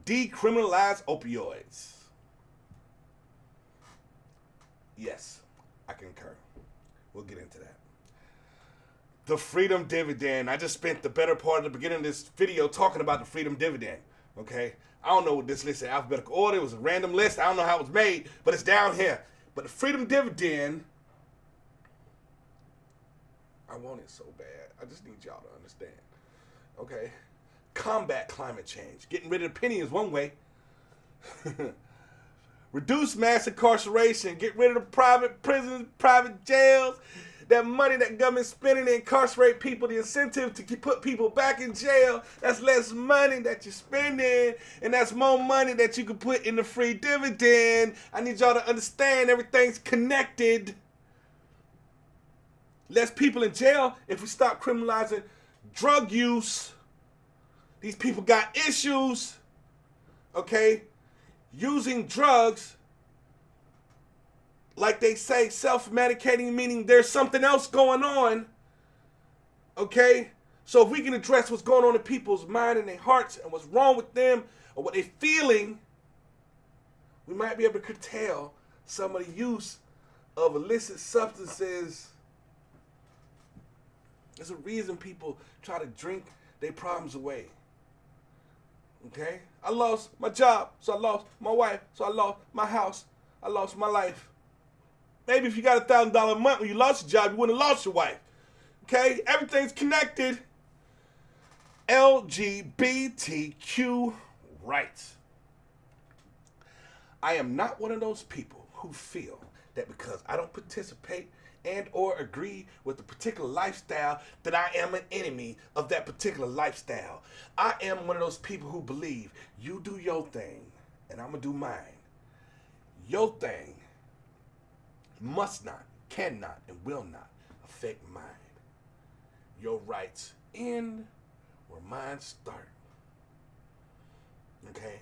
A: Decriminalize opioids. Yes, I concur. We'll get into that. The freedom dividend. I just spent the better part of the beginning of this video talking about the freedom dividend. Okay? I don't know what this list in alphabetical order. It was a random list. I don't know how it was made, but it's down here. But the freedom dividend, I want it so bad. I just need y'all to understand. Okay? Combat climate change. Getting rid of the penny is one way. Reduce mass incarceration. Get rid of the private prisons, private jails. That money that government's spending to incarcerate people, the incentive to put people back in jail, that's less money that you're spending, and that's more money that you can put in the free dividend. I need y'all to understand everything's connected. Less people in jail if we stop criminalizing drug use. These people got issues, okay? Using drugs, like they say, self-medicating, meaning there's something else going on, okay? So if we can address what's going on in people's mind and their hearts and what's wrong with them or what they're feeling, we might be able to curtail some of the use of illicit substances. There's a reason people try to drink their problems away. Okay? I lost my job, so I lost my wife, so I lost my house, I lost my life. Maybe if you got $1,000 a month when you lost your job, you wouldn't have lost your wife. Okay? Everything's connected. LGBTQ rights. I am not one of those people who feel that because I don't participate and or agree with a particular lifestyle, that I am an enemy of that particular lifestyle. I am one of those people who believe you do your thing and I'm going to do mine. Your thing must not, cannot, and will not affect mine. Your rights end where mine start. Okay?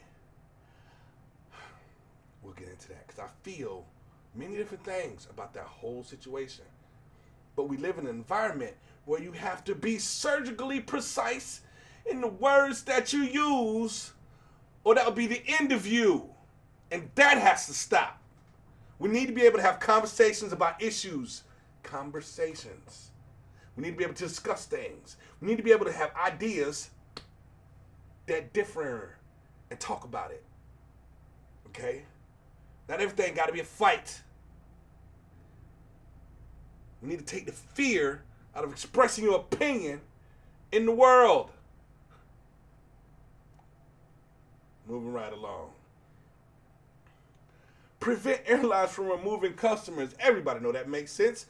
A: We'll get into that because I feel many different things about that whole situation. But we live in an environment where you have to be surgically precise in the words that you use, or that'll be the end of you. And that has to stop. We need to be able to have conversations about issues. Conversations. We need to be able to discuss things. We need to be able to have ideas that differ and talk about it. Okay? Not everything got to be a fight. We need to take the fear out of expressing your opinion in the world. Moving right along. Prevent airlines from removing customers. Everybody know that makes sense.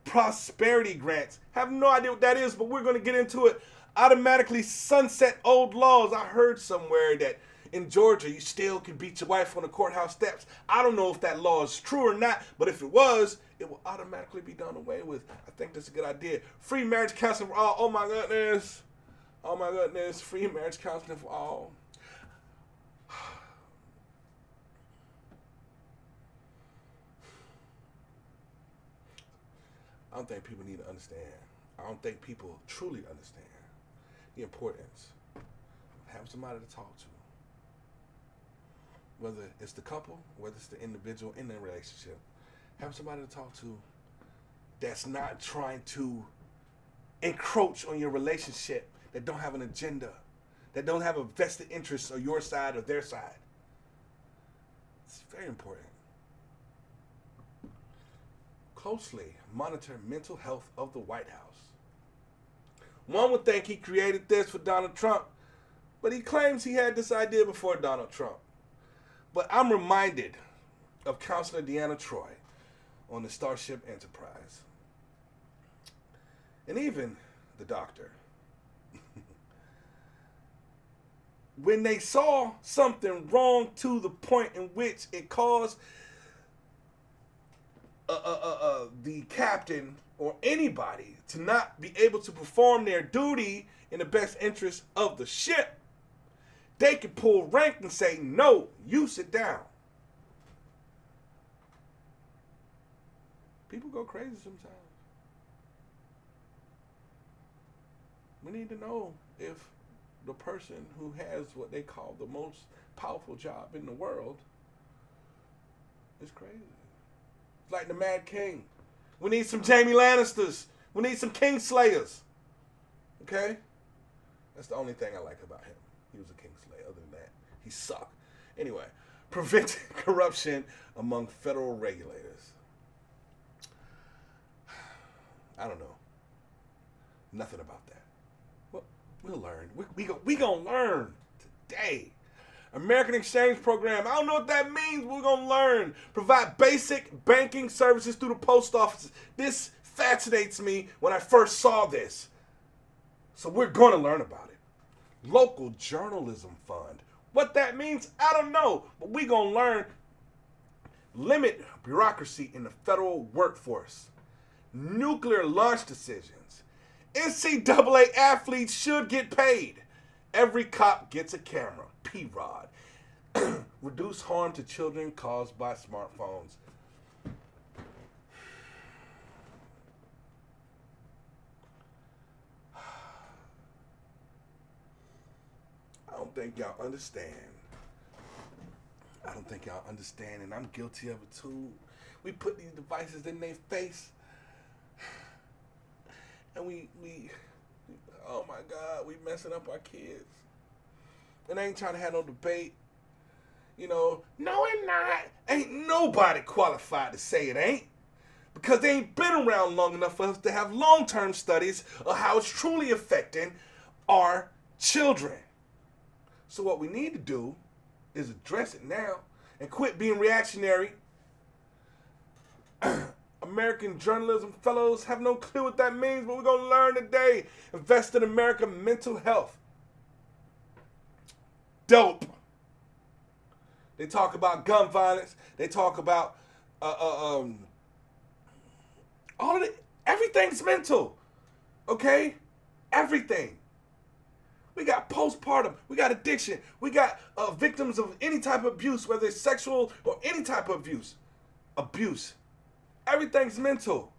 A: Prosperity grants. Have no idea what that is, but we're going to get into it. Automatically sunset old laws. I heard somewhere that in Georgia, you still can beat your wife on the courthouse steps. I don't know if that law is true or not, but if it was, it will automatically be done away with. I think that's a good idea. Free marriage counseling for all. Oh my goodness. Oh my goodness. Free marriage counseling for all. I don't think people need to understand. I don't think people truly understand the importance of having somebody to talk to. Whether it's the couple, whether it's the individual in their relationship. Have somebody to talk to that's not trying to encroach on your relationship, that don't have an agenda, that don't have a vested interest on your side or their side. It's very important. Closely monitor mental health of the White House. One would think he created this for Donald Trump, but he claims he had this idea before Donald Trump. But I'm reminded of Counselor Deanna Troy on the Starship Enterprise. And even the doctor. When they saw something wrong to the point in which it caused the captain or anybody to not be able to perform their duty in the best interest of the ship, they could pull rank and say, no, you sit down. People go crazy sometimes. We need to know if the person who has what they call the most powerful job in the world is crazy. It's like the Mad King. We need some Jaime Lannisters. We need some Kingslayers. Okay? That's the only thing I like about him. He was a Kingslayer. Other than that, he sucked. Anyway, preventing corruption among federal regulators. I don't know. Nothing about that. Well, we'll learn. We gonna learn today. American Exchange Program. I don't know what that means. We're going to learn. Provide basic banking services through the post office. This fascinates me when I first saw this. So we're going to learn about it. Local Journalism Fund. What that means, I don't know. But we're going to learn. Limit bureaucracy in the federal workforce. Nuclear launch decisions. NCAA athletes should get paid. Every cop gets a camera. P-Rod. Reduce harm to children caused by smartphones. I don't think y'all understand. I don't think y'all understand, and I'm guilty of it too. We put these devices in their face, and we oh my God, we messing up our kids. And I ain't trying to have no debate. You know, no it not. Ain't nobody qualified to say it ain't. Because they ain't been around long enough for us to have long-term studies of how it's truly affecting our children. So what we need to do is address it now and quit being reactionary. American journalism fellows have no clue what that means, but we're going to learn today. Invest in American mental health. Dope. They talk about gun violence. They talk about all of it. Everything's mental. Okay? Everything. We got postpartum. We got addiction. We got victims of any type of abuse, whether it's sexual or any type of abuse. Abuse. Everything's mental.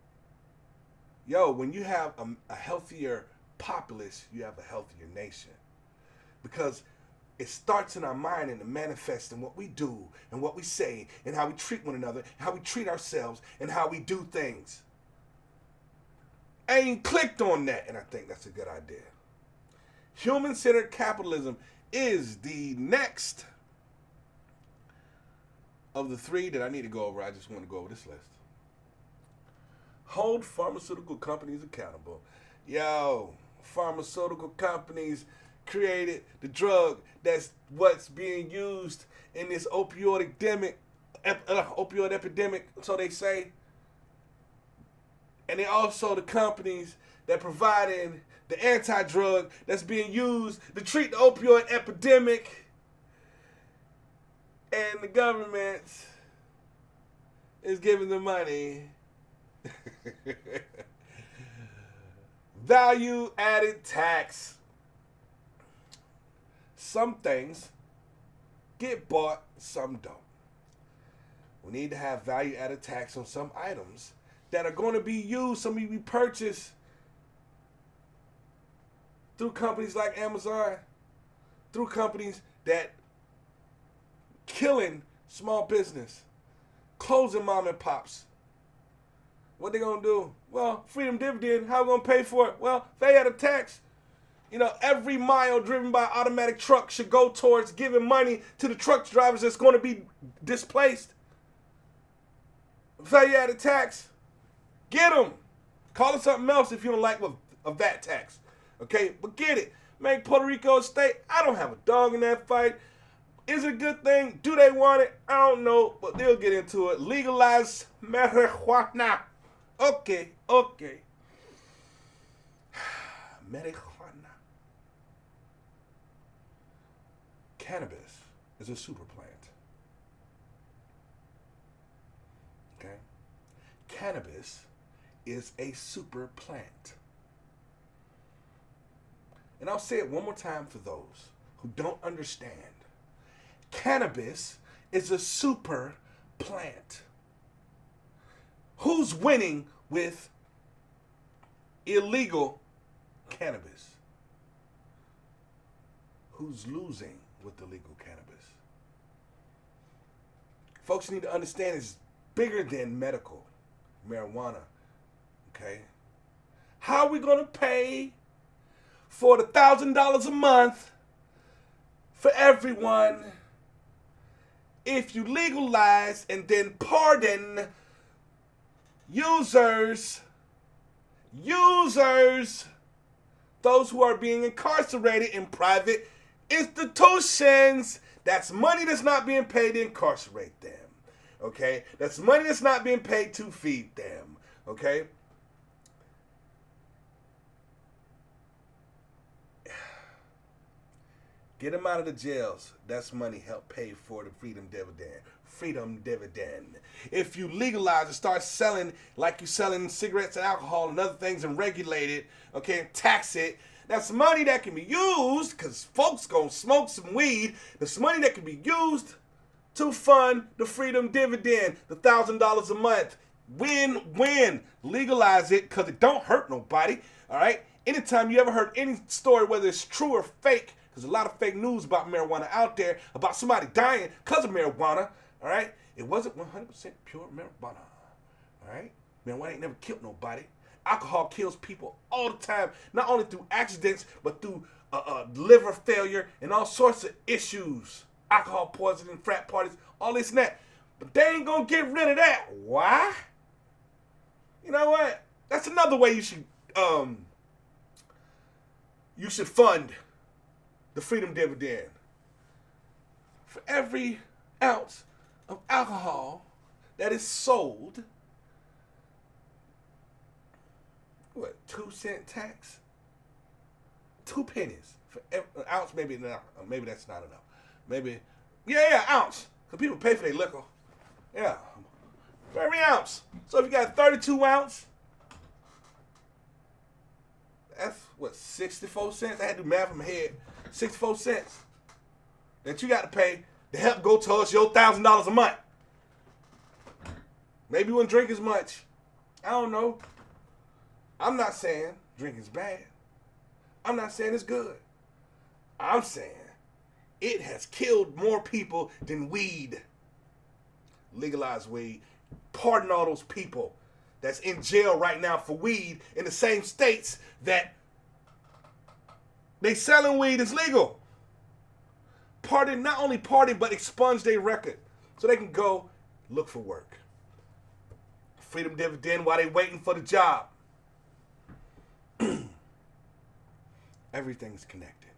A: Yo, when you have a healthier populace, you have a healthier nation. Because it starts in our mind and it manifests in what we do and what we say and how we treat one another, and how we treat ourselves and how we do things. I ain't clicked on that, and I think that's a good idea. Human-centered capitalism is the next of the three that I need to go over. I just want to go over this list. Hold pharmaceutical companies accountable. Yo, pharmaceutical companies created the drug that's what's being used in this opioid epidemic, so they say. And they also the companies that providing the anti-drug that's being used to treat the opioid epidemic. And the government is giving the money. Value added tax. Some things get bought, some don't. We need to have value added tax on some items that are going to be used, some will be purchased through companies like Amazon, through companies that killing small business, closing mom and pops. What they gonna do? Well, freedom dividend, how we gonna pay for it? Well, they had a tax. You know, every mile driven by automatic truck should go towards giving money to the truck drivers that's going to be displaced. Value added tax. Get them. Call it something else if you don't like a VAT tax. Okay, but get it. Make Puerto Rico a state. I don't have a dog in that fight. Is it a good thing? Do they want it? I don't know, but they'll get into it. Legalize marijuana. Okay. Marijuana. Cannabis is a super plant. Okay? Cannabis is a super plant. And I'll say it one more time for those who don't understand. Cannabis is a super plant. Who's winning with illegal cannabis? Who's losing with illegal cannabis? Folks need to understand it's bigger than medical marijuana. Okay? How are we going to pay for the $1,000 a month for everyone if you legalize and then pardon users, those who are being incarcerated in private institutions? That's money that's not being paid to incarcerate them. Okay? That's money that's not being paid to feed them. Okay? Get them out of the jails. That's money help pay for the freedom dividend. Freedom dividend. If you legalize and start selling like you're selling cigarettes and alcohol and other things and regulate it, okay, and tax it, that's money that can be used, because folks gonna smoke some weed. That's money that can be used to fund the freedom dividend, the $1,000 a month. Win-win. Legalize it because it don't hurt nobody, all right? Anytime you ever heard any story, whether it's true or fake, there's a lot of fake news about marijuana out there, about somebody dying because of marijuana, all right? It wasn't 100% pure marijuana, all right? Marijuana ain't never killed nobody. Alcohol kills people all the time, not only through accidents, but through liver failure and all sorts of issues. Alcohol poisoning, frat parties, all this and that. But they ain't gonna get rid of that. Why? You know what? That's another way you should fund the freedom dividend. For every ounce of alcohol that is sold, what, 2-cent tax? 2 pennies for an ounce. Maybe that's not enough. Maybe, yeah, ounce. Because people pay for their liquor. Yeah, for every ounce. So if you got 32 ounce, that's what, 64 cents? I had to do math in my head. 64 cents that you got to pay to help go towards your $1,000 a month. Maybe you wouldn't drink as much. I don't know. I'm not saying drinking's bad. I'm not saying it's good. I'm saying it has killed more people than weed. Legalize weed. Pardon all those people that's in jail right now for weed in the same states that they selling weed is legal. Pardon, not only pardon, but expunge their record so they can go look for work. Freedom dividend while they waiting for the job. Everything's connected.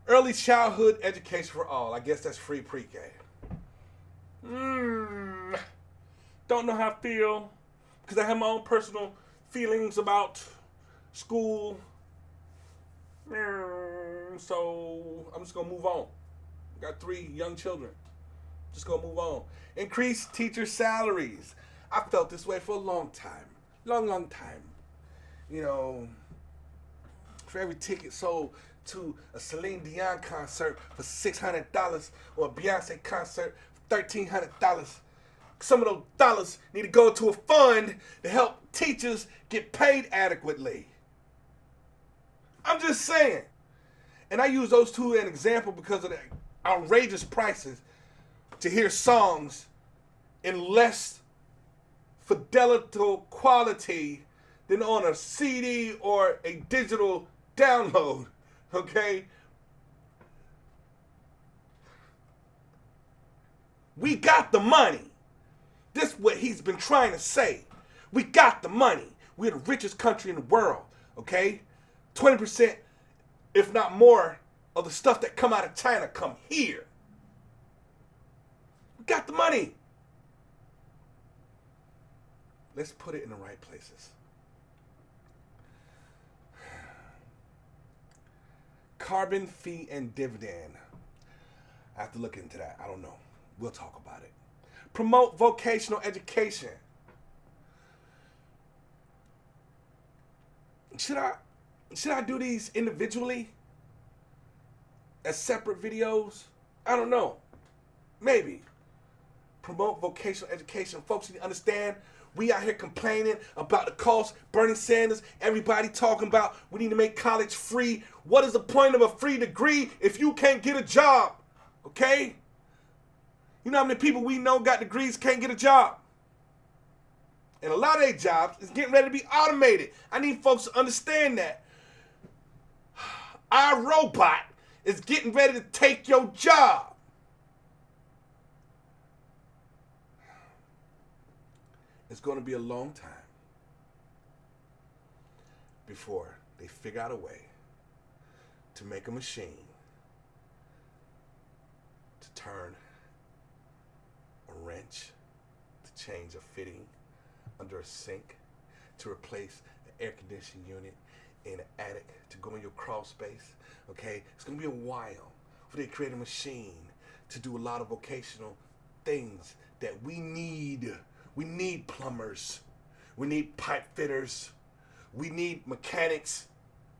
A: Early childhood education for all. I guess that's free pre-K. Don't know how I feel because I have my own personal feelings about school. So I'm just going to move on. Got 3 young children. Just going to move on. Increase teacher salaries. I felt this way for a long time. Long time. You know, for every ticket sold to a Celine Dion concert for $600 or a Beyonce concert for $1,300, some of those dollars need to go to a fund to help teachers get paid adequately. I'm just saying. And I use those 2 as an example because of the outrageous prices to hear songs in less fidelity quality than on a CD or a digital download, okay? We got the money. This is what he's been trying to say. We got the money. We're the richest country in the world, okay? 20%, if not more, of the stuff that come out of China come here. We got the money. Let's put it in the right places. Carbon fee and dividend. I have to look into that. I don't know. We'll talk about it. Promote vocational education. Should I do these individually as separate videos? I don't know. Maybe. Promote vocational education. Folks need to understand we out here complaining about the cost. Bernie Sanders, everybody talking about we need to make college free. What is the point of a free degree if you can't get a job? Okay? You know how many people we know got degrees can't get a job? And a lot of their jobs is getting ready to be automated. I need folks to understand that. Our robot is getting ready to take your job. It's going to be a long time before they figure out a way to make a machine to turn a wrench, to change a fitting under a sink, to replace an air conditioning unit in an attic, to go in your crawl space. Okay, it's going to be a while before they create a machine to do a lot of vocational things that we need. We need plumbers. We need pipe fitters. We need mechanics.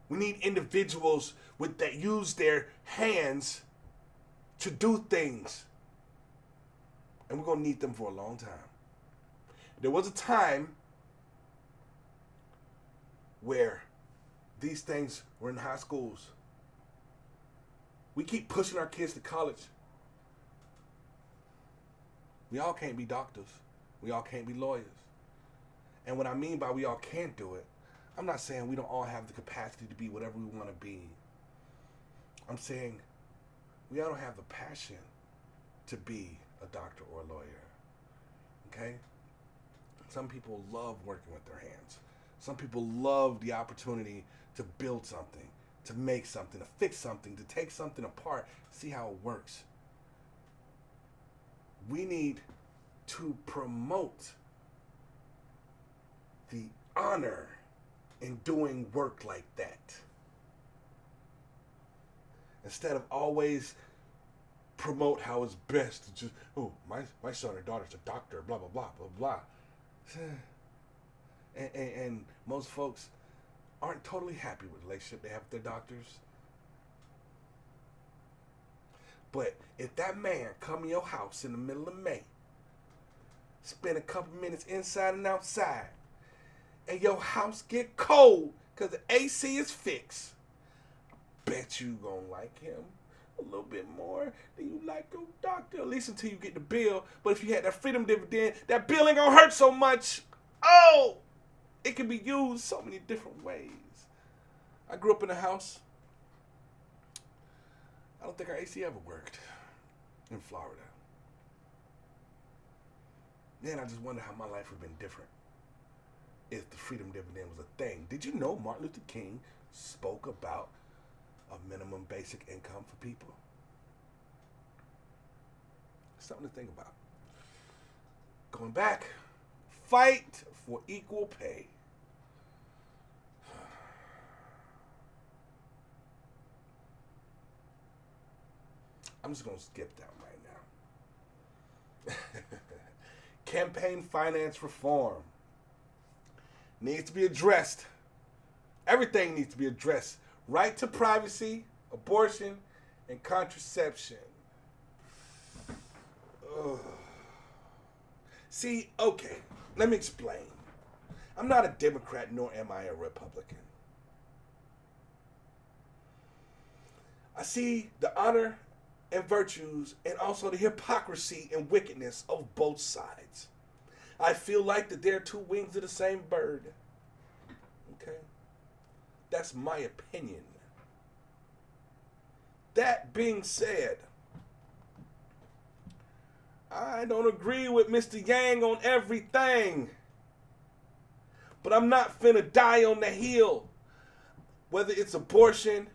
A: We need individuals that use their hands to do things. And we're going to need them for a long time. There was a time where these things were in high schools. We keep pushing our kids to college. We all can't be doctors. We all can't be lawyers. And what I mean by we all can't do it, I'm not saying we don't all have the capacity to be whatever we want to be. I'm saying we all don't have the passion to be a doctor or a lawyer. Okay? Some people love working with their hands. Some people love the opportunity to build something, to make something, to fix something, to take something apart, see how it works. We need to promote the honor in doing work like that. Instead of always promote how it's best to just, oh, my son or daughter's a doctor, blah, blah, blah, blah, blah. And most folks aren't totally happy with the relationship they have with their doctors. But if that man come in your house in the middle of May, spend a couple minutes inside and outside, and your house get cold because the AC is fixed, bet you gonna like him a little bit more than you like your doctor, at least until you get the bill. But if you had that freedom dividend, that bill ain't gonna hurt so much. Oh, it can be used so many different ways. I grew up in a house. I don't think our AC ever worked in Florida. Then I just wonder how my life would have been different if the freedom dividend was a thing. Did you know Martin Luther King spoke about a minimum basic income for people? Something to think about. Going back, fight for equal pay. I'm just going to skip that right now. Campaign finance reform needs to be addressed. Everything needs to be addressed. Right to privacy, abortion, and contraception. Ugh. See, okay, let me explain. I'm not a Democrat, nor am I a Republican. I see the honor and virtues and also the hypocrisy and wickedness of both sides. I feel like that they're two wings of the same bird. Okay? That's my opinion. That being said, I don't agree with Mr. Yang on everything. But I'm not finna die on the hill. Whether it's abortion,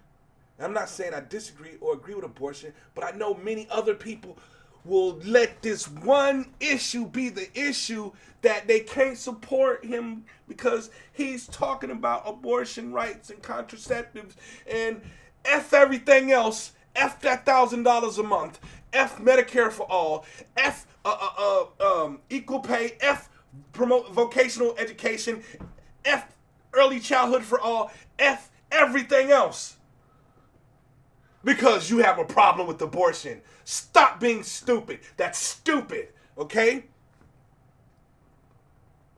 A: I'm not saying I disagree or agree with abortion, but I know many other people will let this one issue be the issue that they can't support him because he's talking about abortion rights and contraceptives and F everything else. F that $1,000 a month. F Medicare for all. F equal pay. F promote vocational education. F early childhood for all. F everything else. Because you have a problem with abortion. Stop being stupid. That's stupid, okay?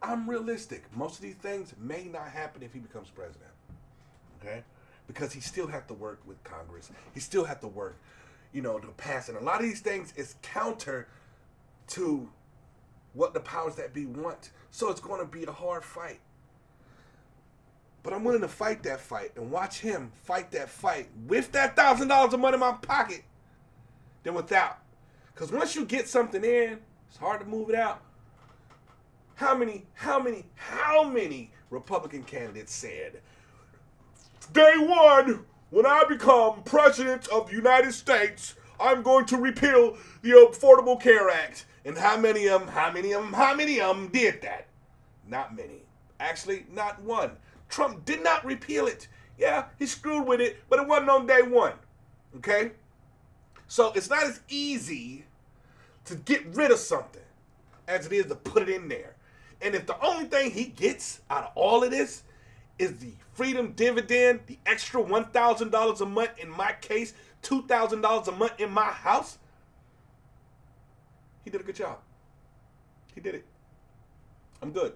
A: I'm realistic. Most of these things may not happen if he becomes president, okay? Because he still has to work with Congress. He still has to work, to pass it. And a lot of these things is counter to what the powers that be want. So it's going to be a hard fight. But I'm willing to fight that fight and watch him fight that fight with that $1,000 of money in my pocket than without. Because once you get something in, it's hard to move it out. How many Republican candidates said, day one, when I become president of the United States, I'm going to repeal the Affordable Care Act. And how many of them did that? Not many. Actually, not one. Trump did not repeal it. Yeah, he screwed with it, but it wasn't on day one. Okay? So it's not as easy to get rid of something as it is to put it in there. And if the only thing he gets out of all of this is the freedom dividend, the extra $1,000 a month, in my case, $2,000 a month in my house, he did a good job. He did it. I'm good.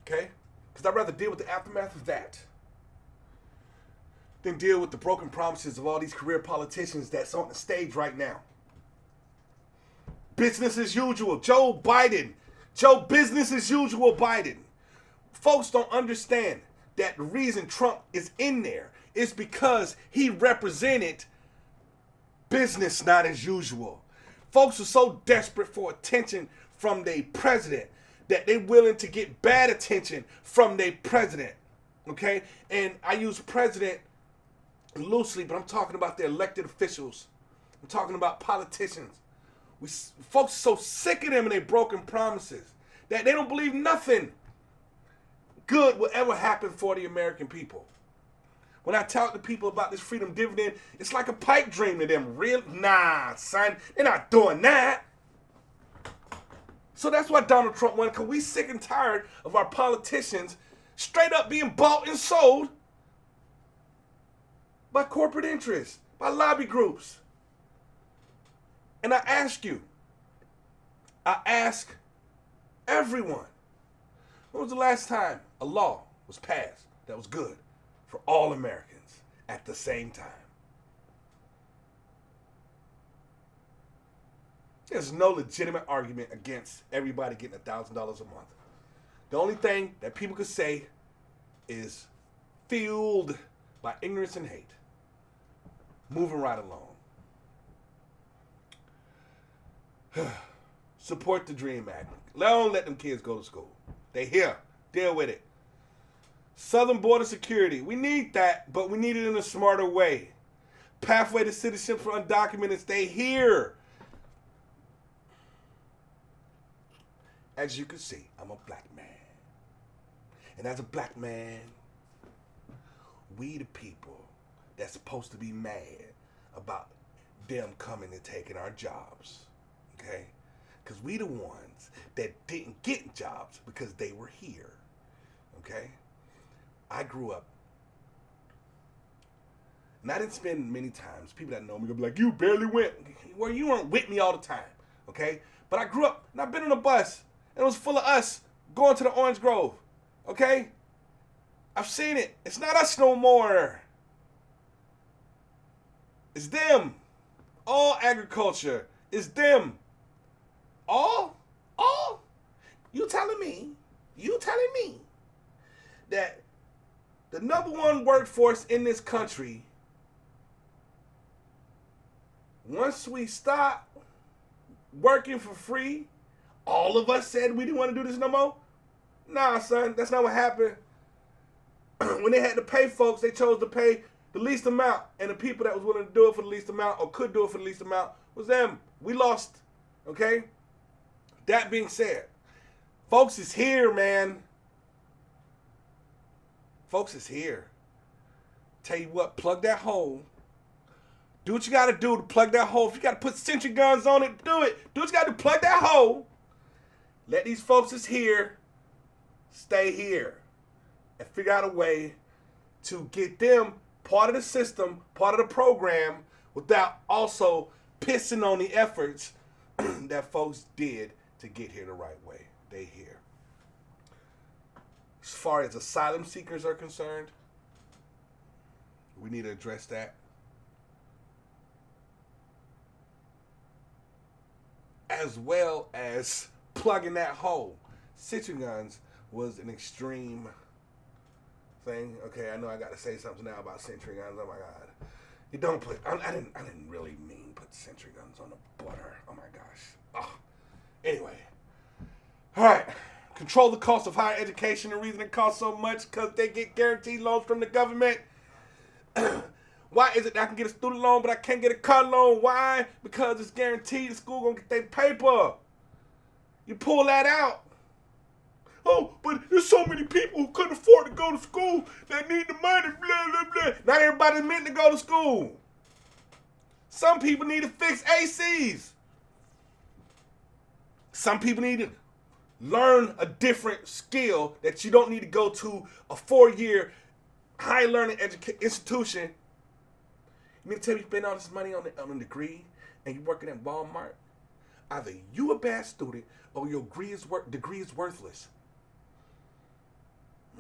A: Okay? Because I'd rather deal with the aftermath of that than deal with the broken promises of all these career politicians that's on the stage right now. Business as usual. Joe Biden. Business as usual Biden. Folks don't understand that the reason Trump is in there is because he represented business not as usual. Folks are so desperate for attention from their president that they're willing to get bad attention from their president. Okay? And I use president loosely, but I'm talking about the elected officials. I'm talking about politicians. Folks are so sick of them and their broken promises that they don't believe nothing. good will ever happen for the American people. When I talk to people about this freedom dividend, it's like a pipe dream to them. Real? Nah, son, they're not doing that. So that's why Donald Trump won, because we sick and tired of our politicians straight up being bought and sold by corporate interests, by lobby groups. And I ask everyone, when was the last time a law was passed that was good for all Americans at the same time? There's no legitimate argument against everybody getting $1,000 a month. The only thing that people could say is fueled by ignorance and hate. Moving right along. Support the DREAM Act. Don't let them kids go to school. They here. Deal with it. Southern border security. We need that, but we need it in a smarter way. Pathway to citizenship for undocumented. Stay here. As you can see, I'm a black man. And as a black man, we the people that's supposed to be mad about them coming and taking our jobs. Okay? Because we the ones that didn't get jobs because they were here. Okay? I grew up, and I didn't spend many times. People that know me gonna be like, you barely went. Well, you weren't with me all the time. Okay? But I grew up, and I've been on a bus, and it was full of us going to the Orange Grove. Okay? I've seen it. It's not us no more. It's them. All agriculture is them. All? You telling me that the number one workforce in this country, once we stop working for free, all of us said we didn't want to do this no more? Nah, son, that's not what happened. When they had to pay folks, they chose to pay the least amount, and the people that was willing to do it for the least amount or could do it for the least amount was them. We lost, okay? That being said, folks is here, man. Folks is here. Tell you what, plug that hole. Do what you got to do to plug that hole. If you got to put sentry guns on it, do it. Do what you got to do, plug that hole. Let these folks is here stay here and figure out a way to get them part of the system, part of the program, without also pissing on the efforts that folks did to get here the right way. They here. As far as asylum seekers are concerned, we need to address that. As well as plugging that hole. Sentry guns was an extreme thing. Okay, I know I got to say something now about sentry guns. Oh my God, you don't put. I didn't really mean put sentry guns on the border. Oh my gosh. Oh. Anyway, all right. Control the cost of higher education. The reason it costs so much because they get guaranteed loans from the government. Why is it that I can get a student loan but I can't get a car loan? Why? Because it's guaranteed the school gonna get their paper. You pull that out. Oh, but there's so many people who couldn't afford to go to school that need the money, blah, blah, blah. Not everybody's meant to go to school. Some people need to fix ACs. Some people need to learn a different skill that you don't need to go to a 4-year high learning institution. You mean to tell me you spend all this money on a degree and you're working at Walmart? Either you a bad student or your degree is worthless.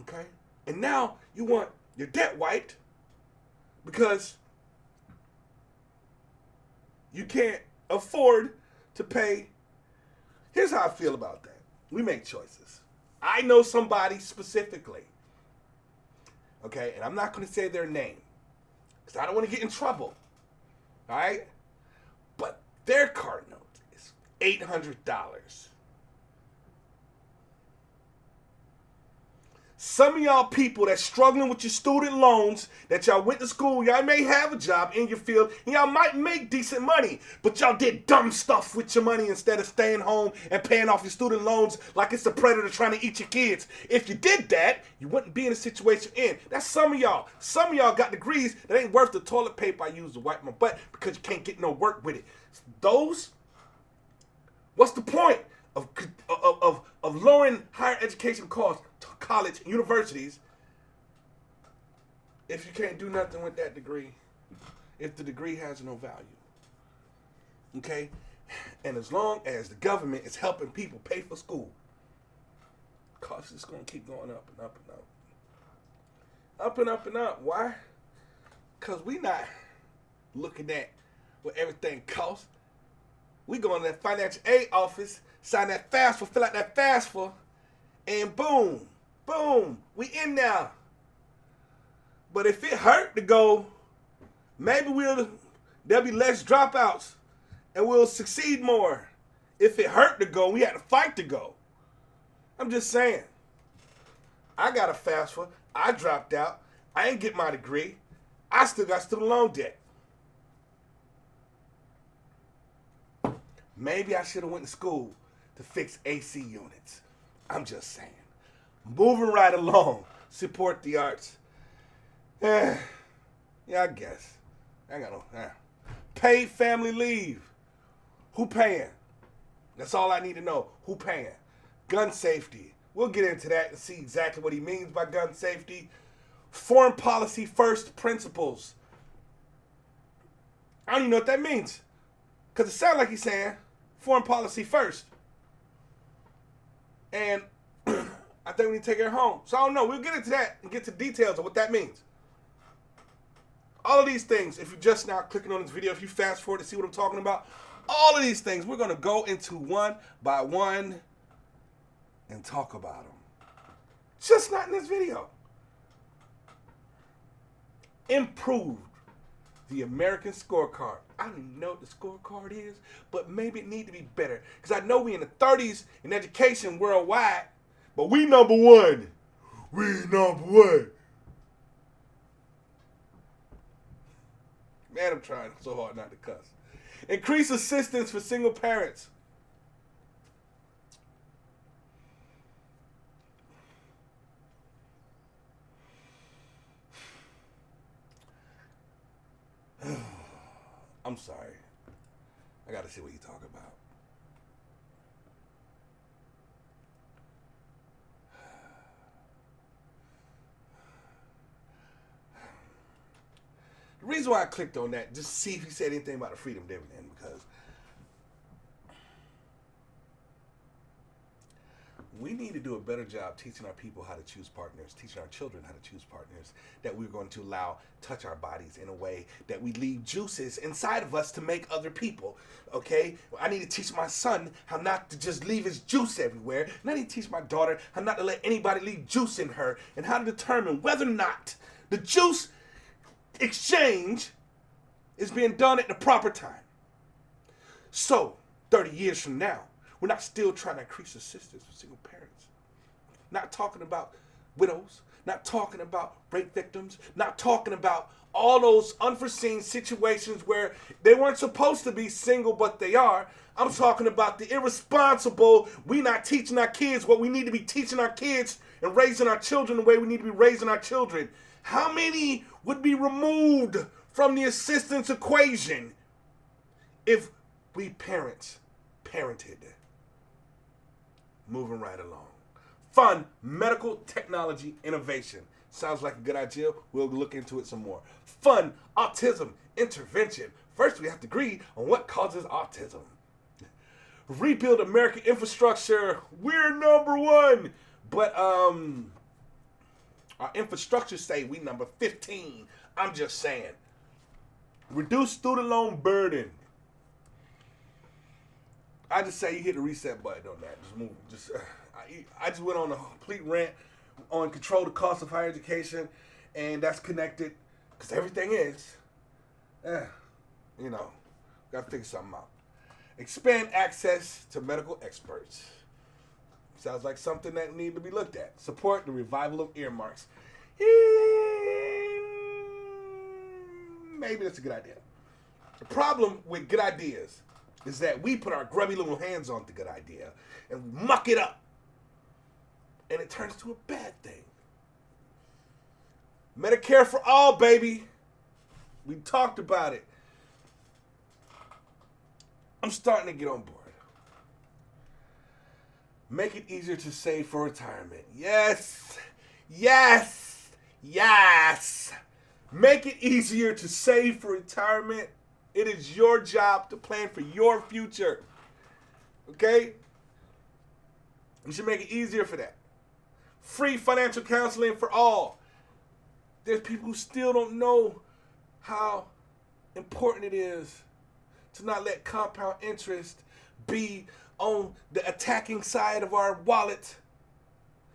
A: Okay? And now you want your debt wiped because you can't afford to pay. Here's how I feel about that. We make choices. I know somebody specifically. Okay? And I'm not going to say their name because I don't want to get in trouble. All right? But their card note is $800. Some of y'all people that's struggling with your student loans, that y'all went to school, y'all may have a job in your field, and y'all might make decent money, but y'all did dumb stuff with your money instead of staying home and paying off your student loans like it's a predator trying to eat your kids. If you did that, you wouldn't be in the situation you're in. That's some of y'all. Some of y'all got degrees that ain't worth the toilet paper I use to wipe my butt because you can't get no work with it. Those, what's the point of lowering higher education costs to college and universities if you can't do nothing with that degree, if the degree has no value? Okay? And as long as the government is helping people pay for school, costs is going to keep going up and up and up. Up and up and up. Why? Because we not looking at what everything costs. We go in that financial aid office, sign that FAFSA, fill out that FAFSA, and boom, boom, we in now. But if it hurt to go, maybe there'll be less dropouts and we'll succeed more. If it hurt to go, we had to fight to go. I'm just saying. I got a FAFSA. I dropped out. I ain't get my degree. I still got student loan debt. Maybe I should have went to school to fix AC units. I'm just saying. Moving right along. Support the arts. Yeah, I guess. I got no. Paid family leave. Who paying? That's all I need to know. Who paying? Gun safety. We'll get into that and see exactly what he means by gun safety. Foreign policy first principles. I don't even know what that means. Because it sounds like he's saying foreign policy first. And I think we need to take it home. So I don't know. We'll get into that and get to details of what that means. All of these things, if you're just now clicking on this video, if you fast forward to see what I'm talking about, all of these things, we're going to go into one by one and talk about them. Just not in this video. Improved the American scorecard. I don't even know what the scorecard is, but maybe it need to be better. Because I know we in the 30s in education worldwide, but we number one. We number one. Man, I'm trying so hard not to cuss. Increase assistance for single parents. I'm sorry. I got to see what you talk about. The reason why I clicked on that, just to see if he said anything about the freedom dividend, because we need to do a better job teaching our people how to choose partners, teaching our children how to choose partners, that we're going to allow touch our bodies in a way that we leave juices inside of us to make other people, okay? I need to teach my son how not to just leave his juice everywhere, and I need to teach my daughter how not to let anybody leave juice in her, and how to determine whether or not the juice exchange is being done at the proper time. So, 30 years from now, we're not still trying to increase assistance for single parents. Not talking about widows, not talking about rape victims, not talking about all those unforeseen situations where they weren't supposed to be single, but they are. I'm talking about the irresponsible, we not teaching our kids what we need to be teaching our kids and raising our children the way we need to be raising our children. How many would be removed from the assistance equation if we parents parented? Moving right along. Fund medical technology innovation. Sounds like a good idea. We'll look into it some more. Fund autism intervention. First, we have to agree on what causes autism. Rebuild American infrastructure. We're number one. But our infrastructure say we number 15. I'm just saying. Reduce student loan burden. I just say you hit the reset button on that. Just move. I just went on a complete rant on control the cost of higher education, and that's connected because everything is. Got to figure something out. Expand access to medical experts. Sounds like something that need to be looked at. Support the revival of earmarks. Maybe that's a good idea. The problem with good ideas is that we put our grubby little hands on the good idea and muck it up. And it turns to a bad thing. Medicare for all, baby. We talked about it. I'm starting to get on board. Make it easier to save for retirement. Yes. Yes. Yes. Make it easier to save for retirement. It is your job to plan for your future. Okay? You should make it easier for that. Free financial counseling for all. There's people who still don't know how important it is to not let compound interest be on the attacking side of our wallet.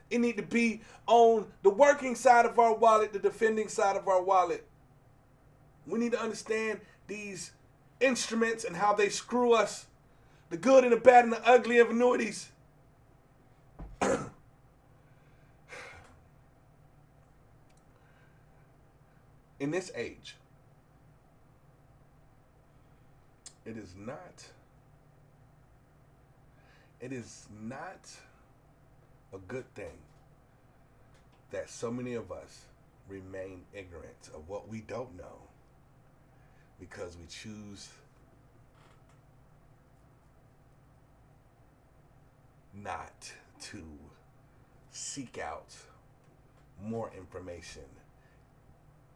A: It need to be on the working side of our wallet, the defending side of our wallet. We need to understand these instruments and how they screw us. The good and the bad and the ugly of annuities. In this age, it is not a good thing that so many of us remain ignorant of what we don't know because we choose not to seek out more information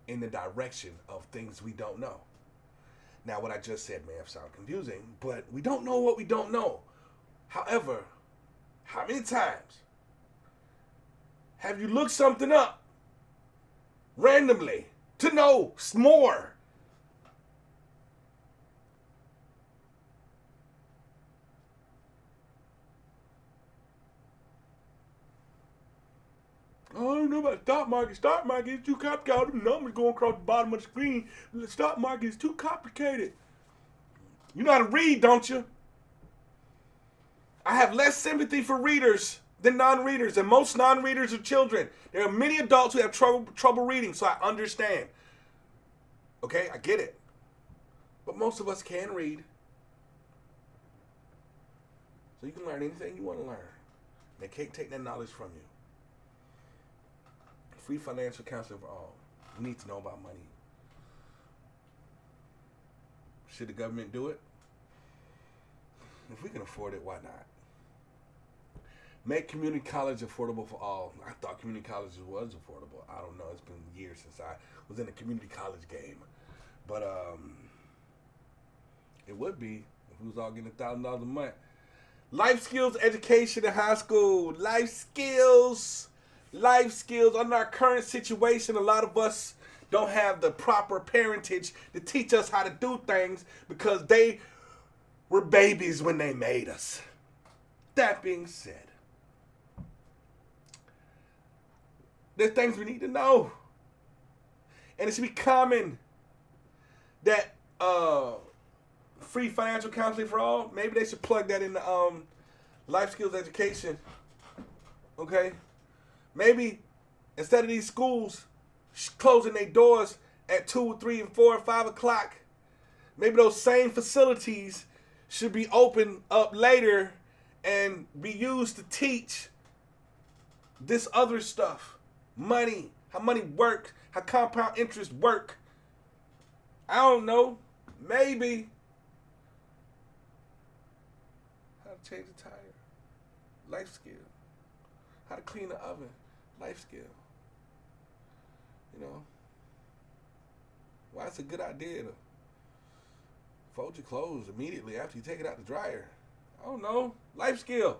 A: in the direction of things we don't know. Now, what I just said may have sounded confusing, but we don't know what we don't know. However, how many times have you looked something up randomly to know more? I don't know about stock market. Stock market is too complicated. All the numbers going across the bottom of the screen. The stock market is too complicated. You know how to read, don't you? I have less sympathy for readers than non-readers, and most non-readers are children. There are many adults who have trouble reading, so I understand. Okay, I get it. But most of us can read. So you can learn anything you want to learn. They can't take that knowledge from you. Free financial counseling for all. We need to know about money. Should the government do it? If we can afford it, why not? Make community college affordable for all. I thought community college was affordable. I don't know. It's been years since I was in the community college game. But it would be if we was all getting $1,000 a month. Life skills education in high school. Life skills. Under our current situation, a lot of us don't have the proper parentage to teach us how to do things because they were babies when they made us. That being said, there's things we need to know. And it should be common that free financial counseling for all, maybe they should plug that into life skills education. Okay? Maybe instead of these schools closing their doors at 2, 3, and 4, and 5 o'clock, maybe those same facilities should be opened up later and be used to teach this other stuff. Money, how money works, how compound interest work. I don't know. Maybe. How to change a tire. Life skill. How to clean the oven. Life skill. You know. Why it's a good idea to fold your clothes immediately after you take it out the dryer. I don't know. Life skill.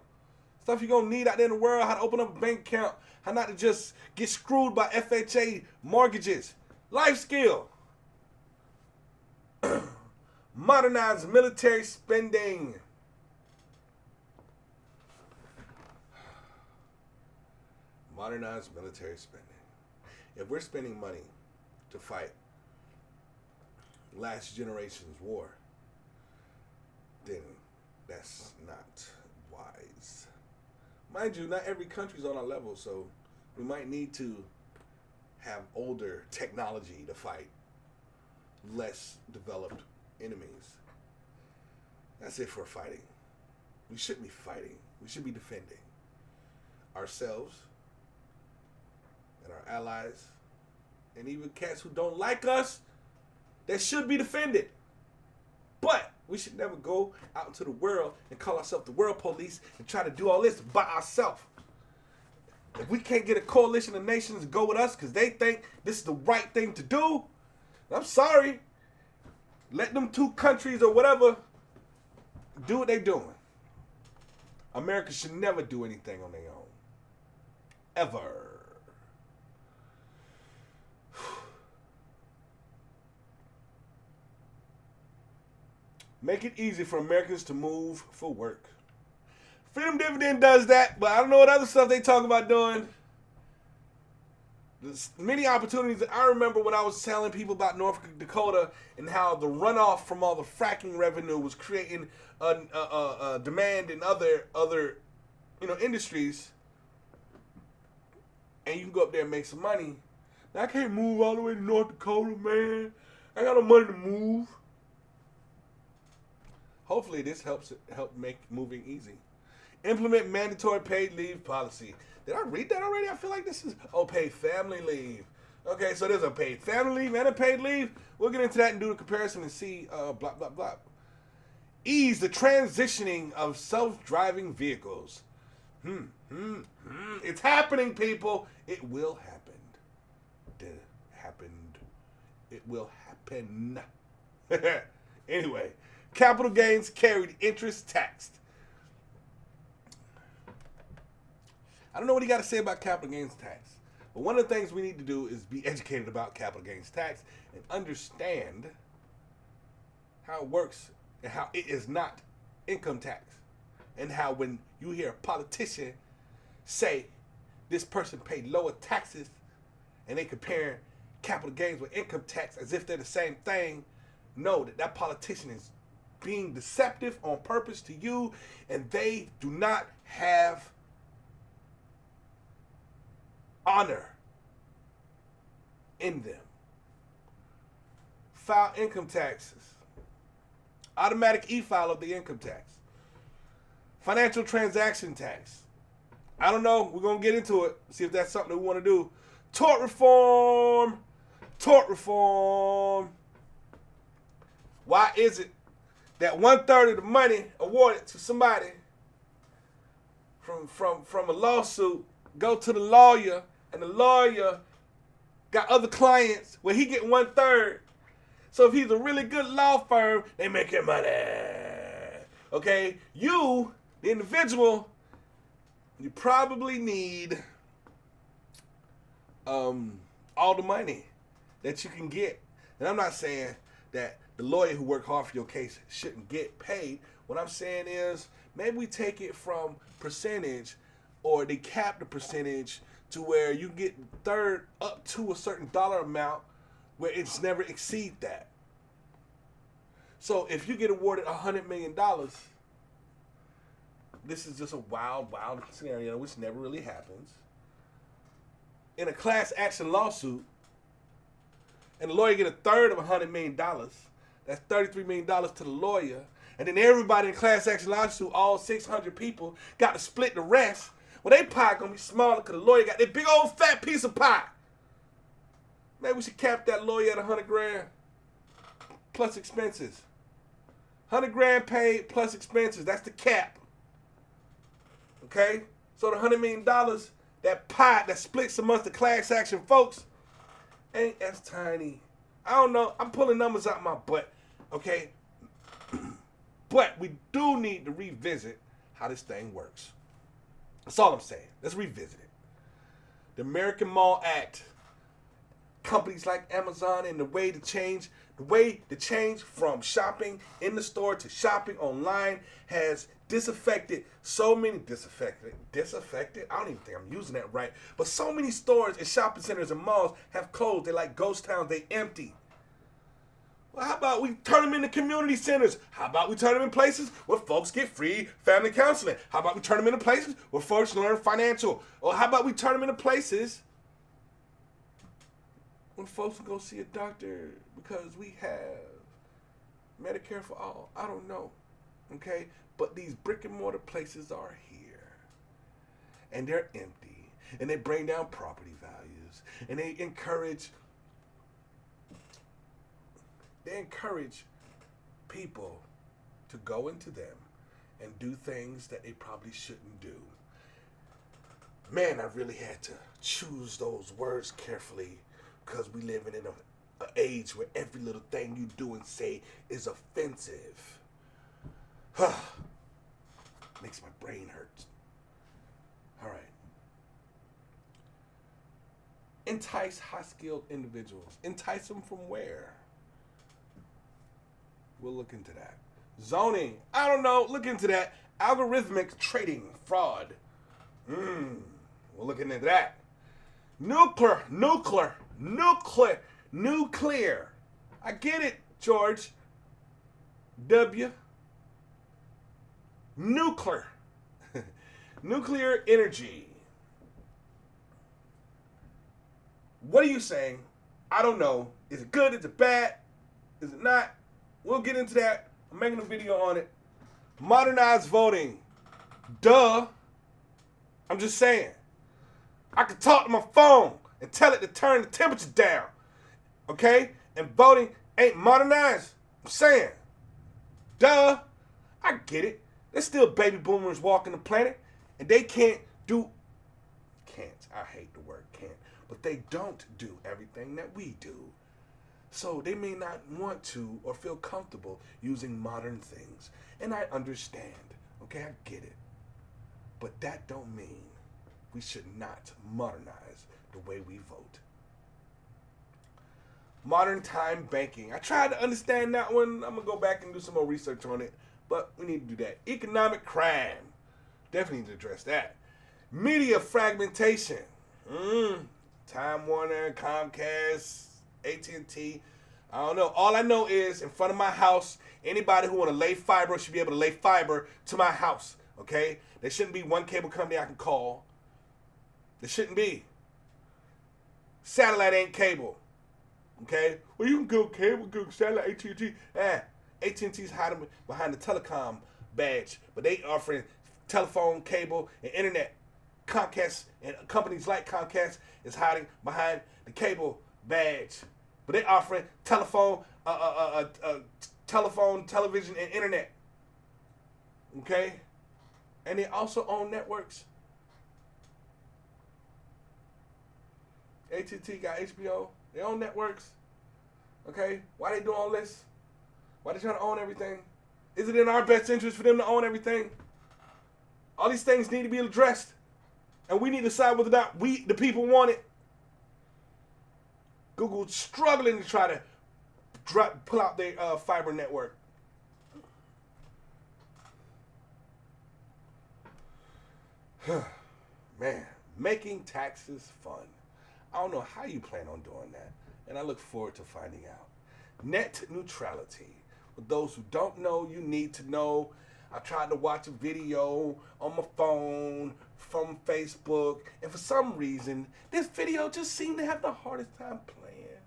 A: Stuff you're going to need out there in the world. How to open up a bank account. How not to just get screwed by FHA mortgages. Life skill. Modernize military spending. Modernize military spending. If we're spending money to fight last generation's war, then that's not wise. Mind you, not every country's on our level, so we might need to have older technology to fight less developed enemies. That's it for fighting. We shouldn't be fighting. We should be defending ourselves and our allies, and even cats who don't like us, that should be defended. But we should never go out into the world and call ourselves the world police and try to do all this by ourselves. If we can't get a coalition of nations to go with us because they think this is the right thing to do, I'm sorry. Let them two countries or whatever do what they're doing. America should never do anything on their own. Ever. Make it easy for Americans to move for work. Freedom Dividend does that, but I don't know what other stuff they talk about doing. There's many opportunities. I remember when I was telling people about North Dakota and how the runoff from all the fracking revenue was creating a demand in other industries, and you can go up there and make some money. Now, I can't move all the way to North Dakota, man. I got no money to move. Hopefully, this help make moving easy. Implement mandatory paid leave policy. Did I read that already? I feel like this is paid family leave. Okay, so there's a paid family leave and a paid leave. We'll get into that and do the comparison and see blah, blah, blah. Ease the transitioning of self-driving vehicles. It's happening, people. It will happen. It will happen. Anyway, capital gains carried interest taxed. I don't know what you got to say about capital gains tax, but one of the things we need to do is be educated about capital gains tax and understand how it works and how it is not income tax, and how when you hear a politician say this person paid lower taxes and they compare capital gains with income tax as if they're the same thing, know that politician is being deceptive on purpose to you, and they do not have honor in them. File income taxes. Automatic e-file of the income tax. Financial transaction tax. I don't know. We're going to get into it. See if that's something that we want to do. Tort reform. Tort reform. Why is it that 1/3 of the money awarded to somebody from a lawsuit go to the lawyer, and the lawyer got other clients where he get 1/3? So if he's a really good law firm, they making money. Okay, you, the individual, you probably need all the money that you can get. And I'm not saying that the lawyer who worked hard for your case shouldn't get paid. What I'm saying is maybe we take it from percentage, or they cap the percentage to where you get third up to a certain dollar amount where it's never exceed that. So if you get awarded $100 million, this is just a wild scenario which never really happens. In a class action lawsuit, and the lawyer get 1/3 of $100 million, that's $33 million to the lawyer, and then everybody in class action lawsuit, all 600 people, got to split the rest. Well, they pie gonna be smaller because the lawyer got that big old fat piece of pie. Maybe we should cap that lawyer at $100 grand plus expenses. $100 grand paid plus expenses. That's the cap. Okay? So the $100 million, that pie that splits amongst the class action folks, ain't as tiny. I don't know. I'm pulling numbers out my butt. Okay? But we do need to revisit how this thing works. That's all I'm saying. Let's revisit it. The American Mall Act. Companies like Amazon, and the way to change from shopping in the store to shopping online has disaffected so many, disaffected? I don't even think I'm using that right. But so many stores and shopping centers and malls have closed. They're like ghost towns. They empty. Well, how about we turn them into community centers? How about we turn them in places where folks get free family counseling? How about we turn them into places where folks learn financial? Or how about we turn them into places when folks can go see a doctor because we have Medicare for all? I don't know, okay? But these brick and mortar places are here, and they're empty, and they bring down property values, and they encourage people to go into them and do things that they probably shouldn't do. Man, I really had to choose those words carefully because we live in an age where every little thing you do and say is offensive. Makes my brain hurt. All right. Entice high-skilled individuals. Entice them from where? We'll look into that. Zoning. I don't know. Look into that. Algorithmic trading. Fraud. We're looking into that. Nuclear. I get it, George W. Nuclear. Nuclear energy. What are you saying? I don't know. Is it good? Is it bad? Is it not? We'll get into that. I'm making a video on it. Modernized voting. Duh. I'm just saying. I could talk to my phone and tell it to turn the temperature down. Okay? And voting ain't modernized. I'm saying. Duh. I get it. There's still baby boomers walking the planet. And they can't. I hate the word can't. But they don't do everything that we do. So they may not want to or feel comfortable using modern things. And I understand. Okay, I get it. But that don't mean we should not modernize the way we vote. Modern time banking. I tried to understand that one. I'm going to go back and do some more research on it. But we need to do that. Economic crime. Definitely need to address that. Media fragmentation. Time Warner, Comcast, AT&T. I don't know. All I know is in front of my house, anybody who want to lay fiber should be able to lay fiber to my house. Okay? There shouldn't be one cable company I can call. There shouldn't be. Satellite ain't cable. Okay? Well, you can go cable, go satellite, AT&T. AT&T's hiding behind the telecom badge, but they offering telephone, cable, and internet. Comcast and companies like Comcast is hiding behind the cable badge, but they offering telephone, television, and internet. Okay, and they also own networks. AT&T got HBO. They own networks. Okay, why they doing all this? Why they trying to own everything? Is it in our best interest for them to own everything? All these things need to be addressed. And we need to decide whether or not we, the people, want it. Google's struggling to try to pull out their fiber network. Man, making taxes fun. I don't know how you plan on doing that. And I look forward to finding out. Net neutrality. For those who don't know, you need to know. I tried to watch a video on my phone from Facebook, and for some reason, this video just seemed to have the hardest time playing.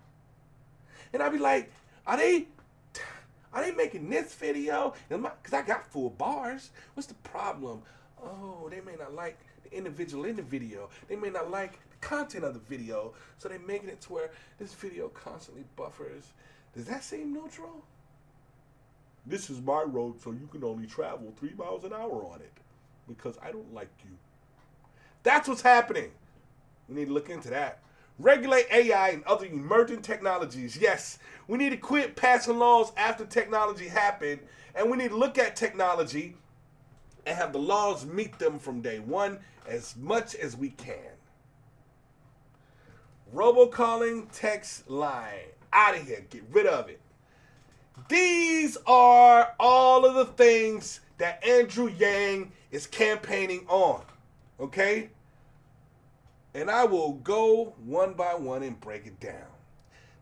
A: And I'd be like, are they making this video? Because I got full bars. What's the problem? Oh, they may not like the individual in the video. They may not like the content of the video, so they're making it to where this video constantly buffers. Does that seem neutral? This is my road, so you can only travel 3 miles an hour on it because I don't like you. That's what's happening. We need to look into that. Regulate AI and other emerging technologies. Yes, we need to quit passing laws after technology happened, and we need to look at technology and have the laws meet them from day one as much as we can. Robocalling text line. Out of here. Get rid of it. These are all of the things that Andrew Yang is campaigning on. Okay? And I will go one by one and break it down.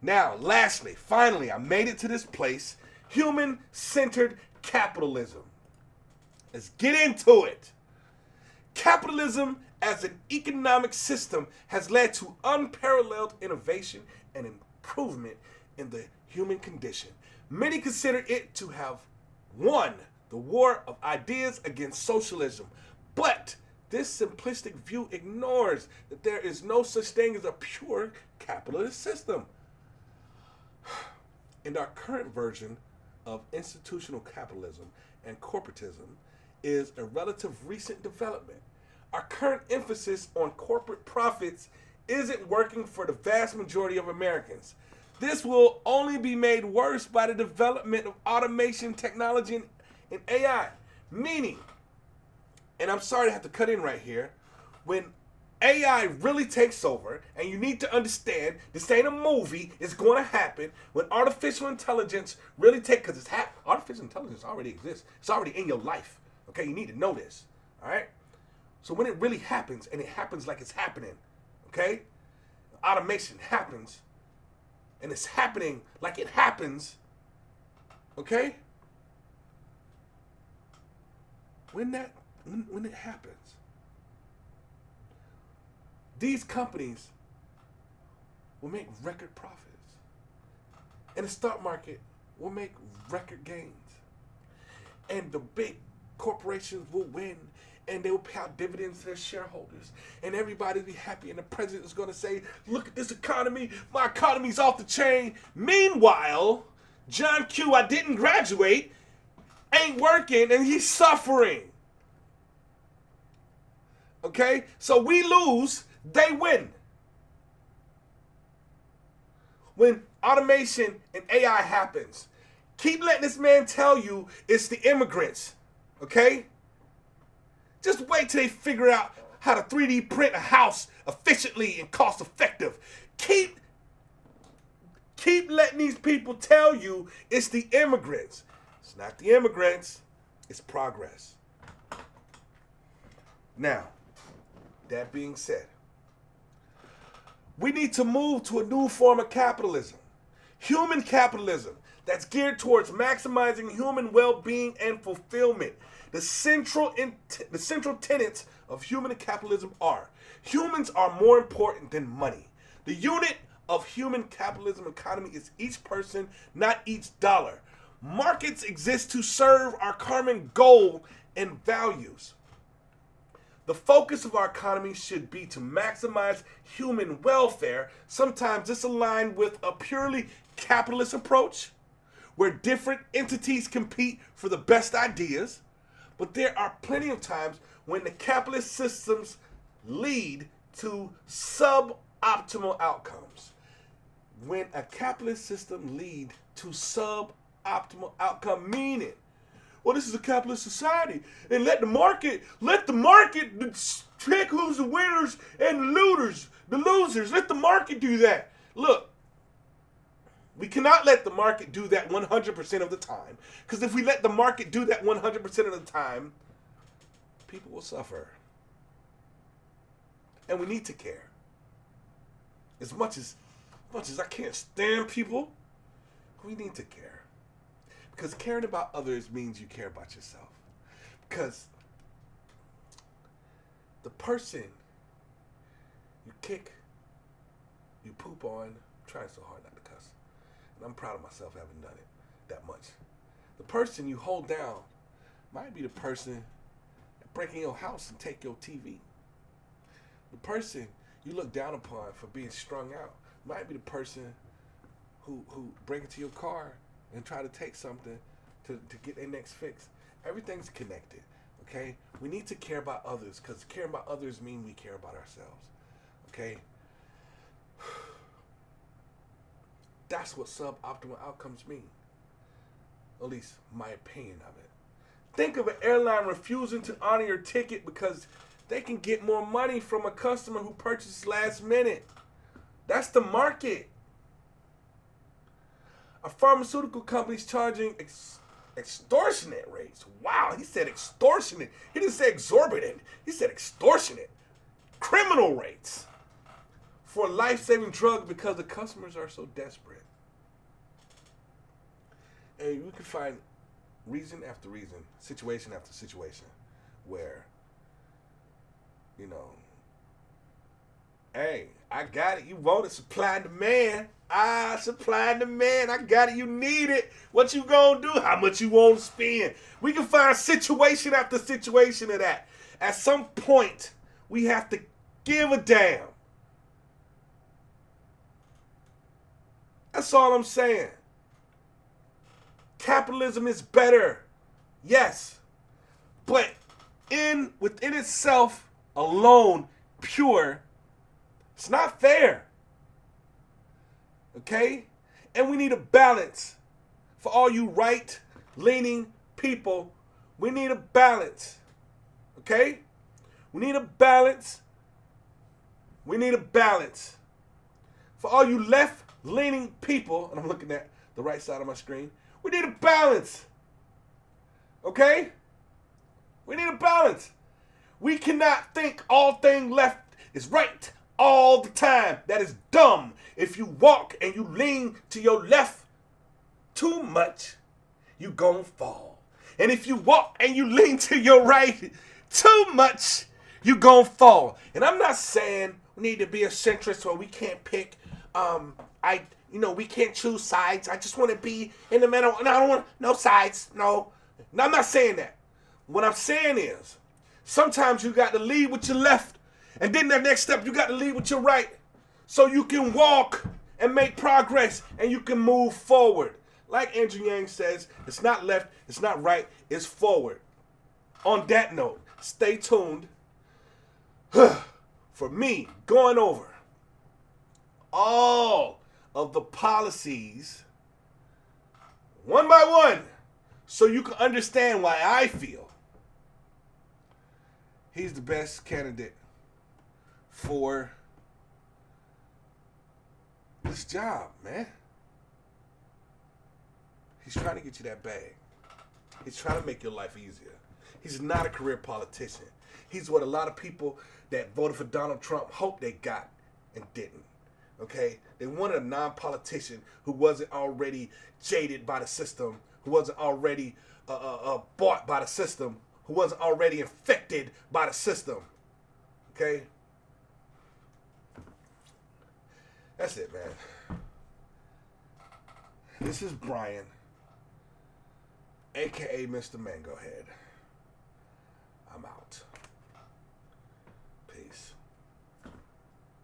A: Now, lastly, finally, I made it to this place. Human-centered capitalism. Let's get into it. Capitalism as an economic system has led to unparalleled innovation and improvement in the human condition. Many consider it to have won the war of ideas against socialism, but this simplistic view ignores that there is no such thing as a pure capitalist system. In our current version of institutional capitalism and corporatism is a relative recent development. Our current emphasis on corporate profits isn't working for the vast majority of Americans. This will only be made worse by the development of automation technology and AI. Meaning, and I'm sorry to have to cut in right here, when AI really takes over, and you need to understand this ain't a movie, it's going to happen. When artificial intelligence really takes, because artificial intelligence already exists, it's already in your life. Okay, you need to know this. All right. So when it really happens, and it happens like it's happening, okay, automation happens, and it's happening like it happens, okay. When it happens, these companies will make record profits. And the stock market will make record gains. And the big corporations will win, and they will pay out dividends to their shareholders. And everybody will be happy, and the president is going to say, look at this economy, my economy's off the chain. Meanwhile, John Q, I didn't graduate, ain't working, and he's suffering. Okay? So we lose, they win. When automation and AI happens, keep letting this man tell you it's the immigrants. Okay? Just wait till they figure out how to 3D print a house efficiently and cost effective. Keep letting these people tell you it's the immigrants. It's not the immigrants, it's progress. Now, that being said, we need to move to a new form of capitalism. Human capitalism that's geared towards maximizing human well-being and fulfillment. The central tenets of human capitalism are: humans are more important than money. The unit of human capitalism economy is each person, not each dollar. Markets exist to serve our common goal and values. The focus of our economy should be to maximize human welfare. Sometimes this aligned with a purely capitalist approach, where different entities compete for the best ideas. But there are plenty of times when the capitalist systems lead to suboptimal outcomes. When a capitalist system leads to suboptimal outcome, meaning, well, this is a capitalist society, and let the market pick who's the winners and the losers. Let the market do that. Look, we cannot let the market do that 100% of the time, because if we let the market do that 100% of the time, people will suffer. And we need to care. As much as I can't stand people, we need to care. Because caring about others means you care about yourself. Because the person you kick, you poop on, I'm trying so hard not to cuss. And I'm proud of myself having done it that much. The person you hold down might be the person breaking your house and take your TV. The person you look down upon for being strung out might be the person who break into your car and try to take something to get their next fix. Everything's connected, okay? We need to care about others, because caring about others means we care about ourselves, okay? That's what suboptimal outcomes mean. At least my opinion of it. Think of an airline refusing to honor your ticket because they can get more money from a customer who purchased last minute. That's the market. A pharmaceutical company's charging extortionate rates. Wow, he said extortionate. He didn't say exorbitant. He said extortionate. Criminal rates for a life-saving drug because the customers are so desperate. And you can find reason after reason, situation after situation, where, you know, hey, I got it. You want it. Supply and demand. Supply and demand. I got it. You need it. What you gonna do? How much you want to spend? We can find situation after situation of that. At some point, we have to give a damn. That's all I'm saying. Capitalism is better. Yes. But within itself alone, pure, it's not fair. Okay? And we need a balance. For all you right-leaning people, we need a balance. Okay? We need a balance. We need a balance. For all you left-leaning people, and I'm looking at the right side of my screen, we need a balance. Okay? We need a balance. We cannot think all thing left is right all the time. That is dumb. If you walk and you lean to your left too much, you gon' fall. And if you walk and you lean to your right too much, you gon' fall. And I'm not saying we need to be a centrist where we can't pick, we can't choose sides. I just want to be in the middle. And I don't want no sides. No, I'm not saying that. What I'm saying is, sometimes you got to lead with your left, and then the next step you got to lead with your right, so you can walk and make progress, and you can move forward. Like Andrew Yang says, it's not left, it's not right, it's forward. On that note, stay tuned for me going over all of the policies one by one, so you can understand why I feel he's the best candidate for this job, man. He's trying to get you that bag. He's trying to make your life easier. He's not a career politician. He's what a lot of people that voted for Donald Trump hoped they got and didn't. Okay? They wanted a non-politician who wasn't already jaded by the system, who wasn't already bought by the system, who wasn't already infected by the system. Okay? That's it, man. This is Brian, a.k.a. Mr. Mango Head. I'm out.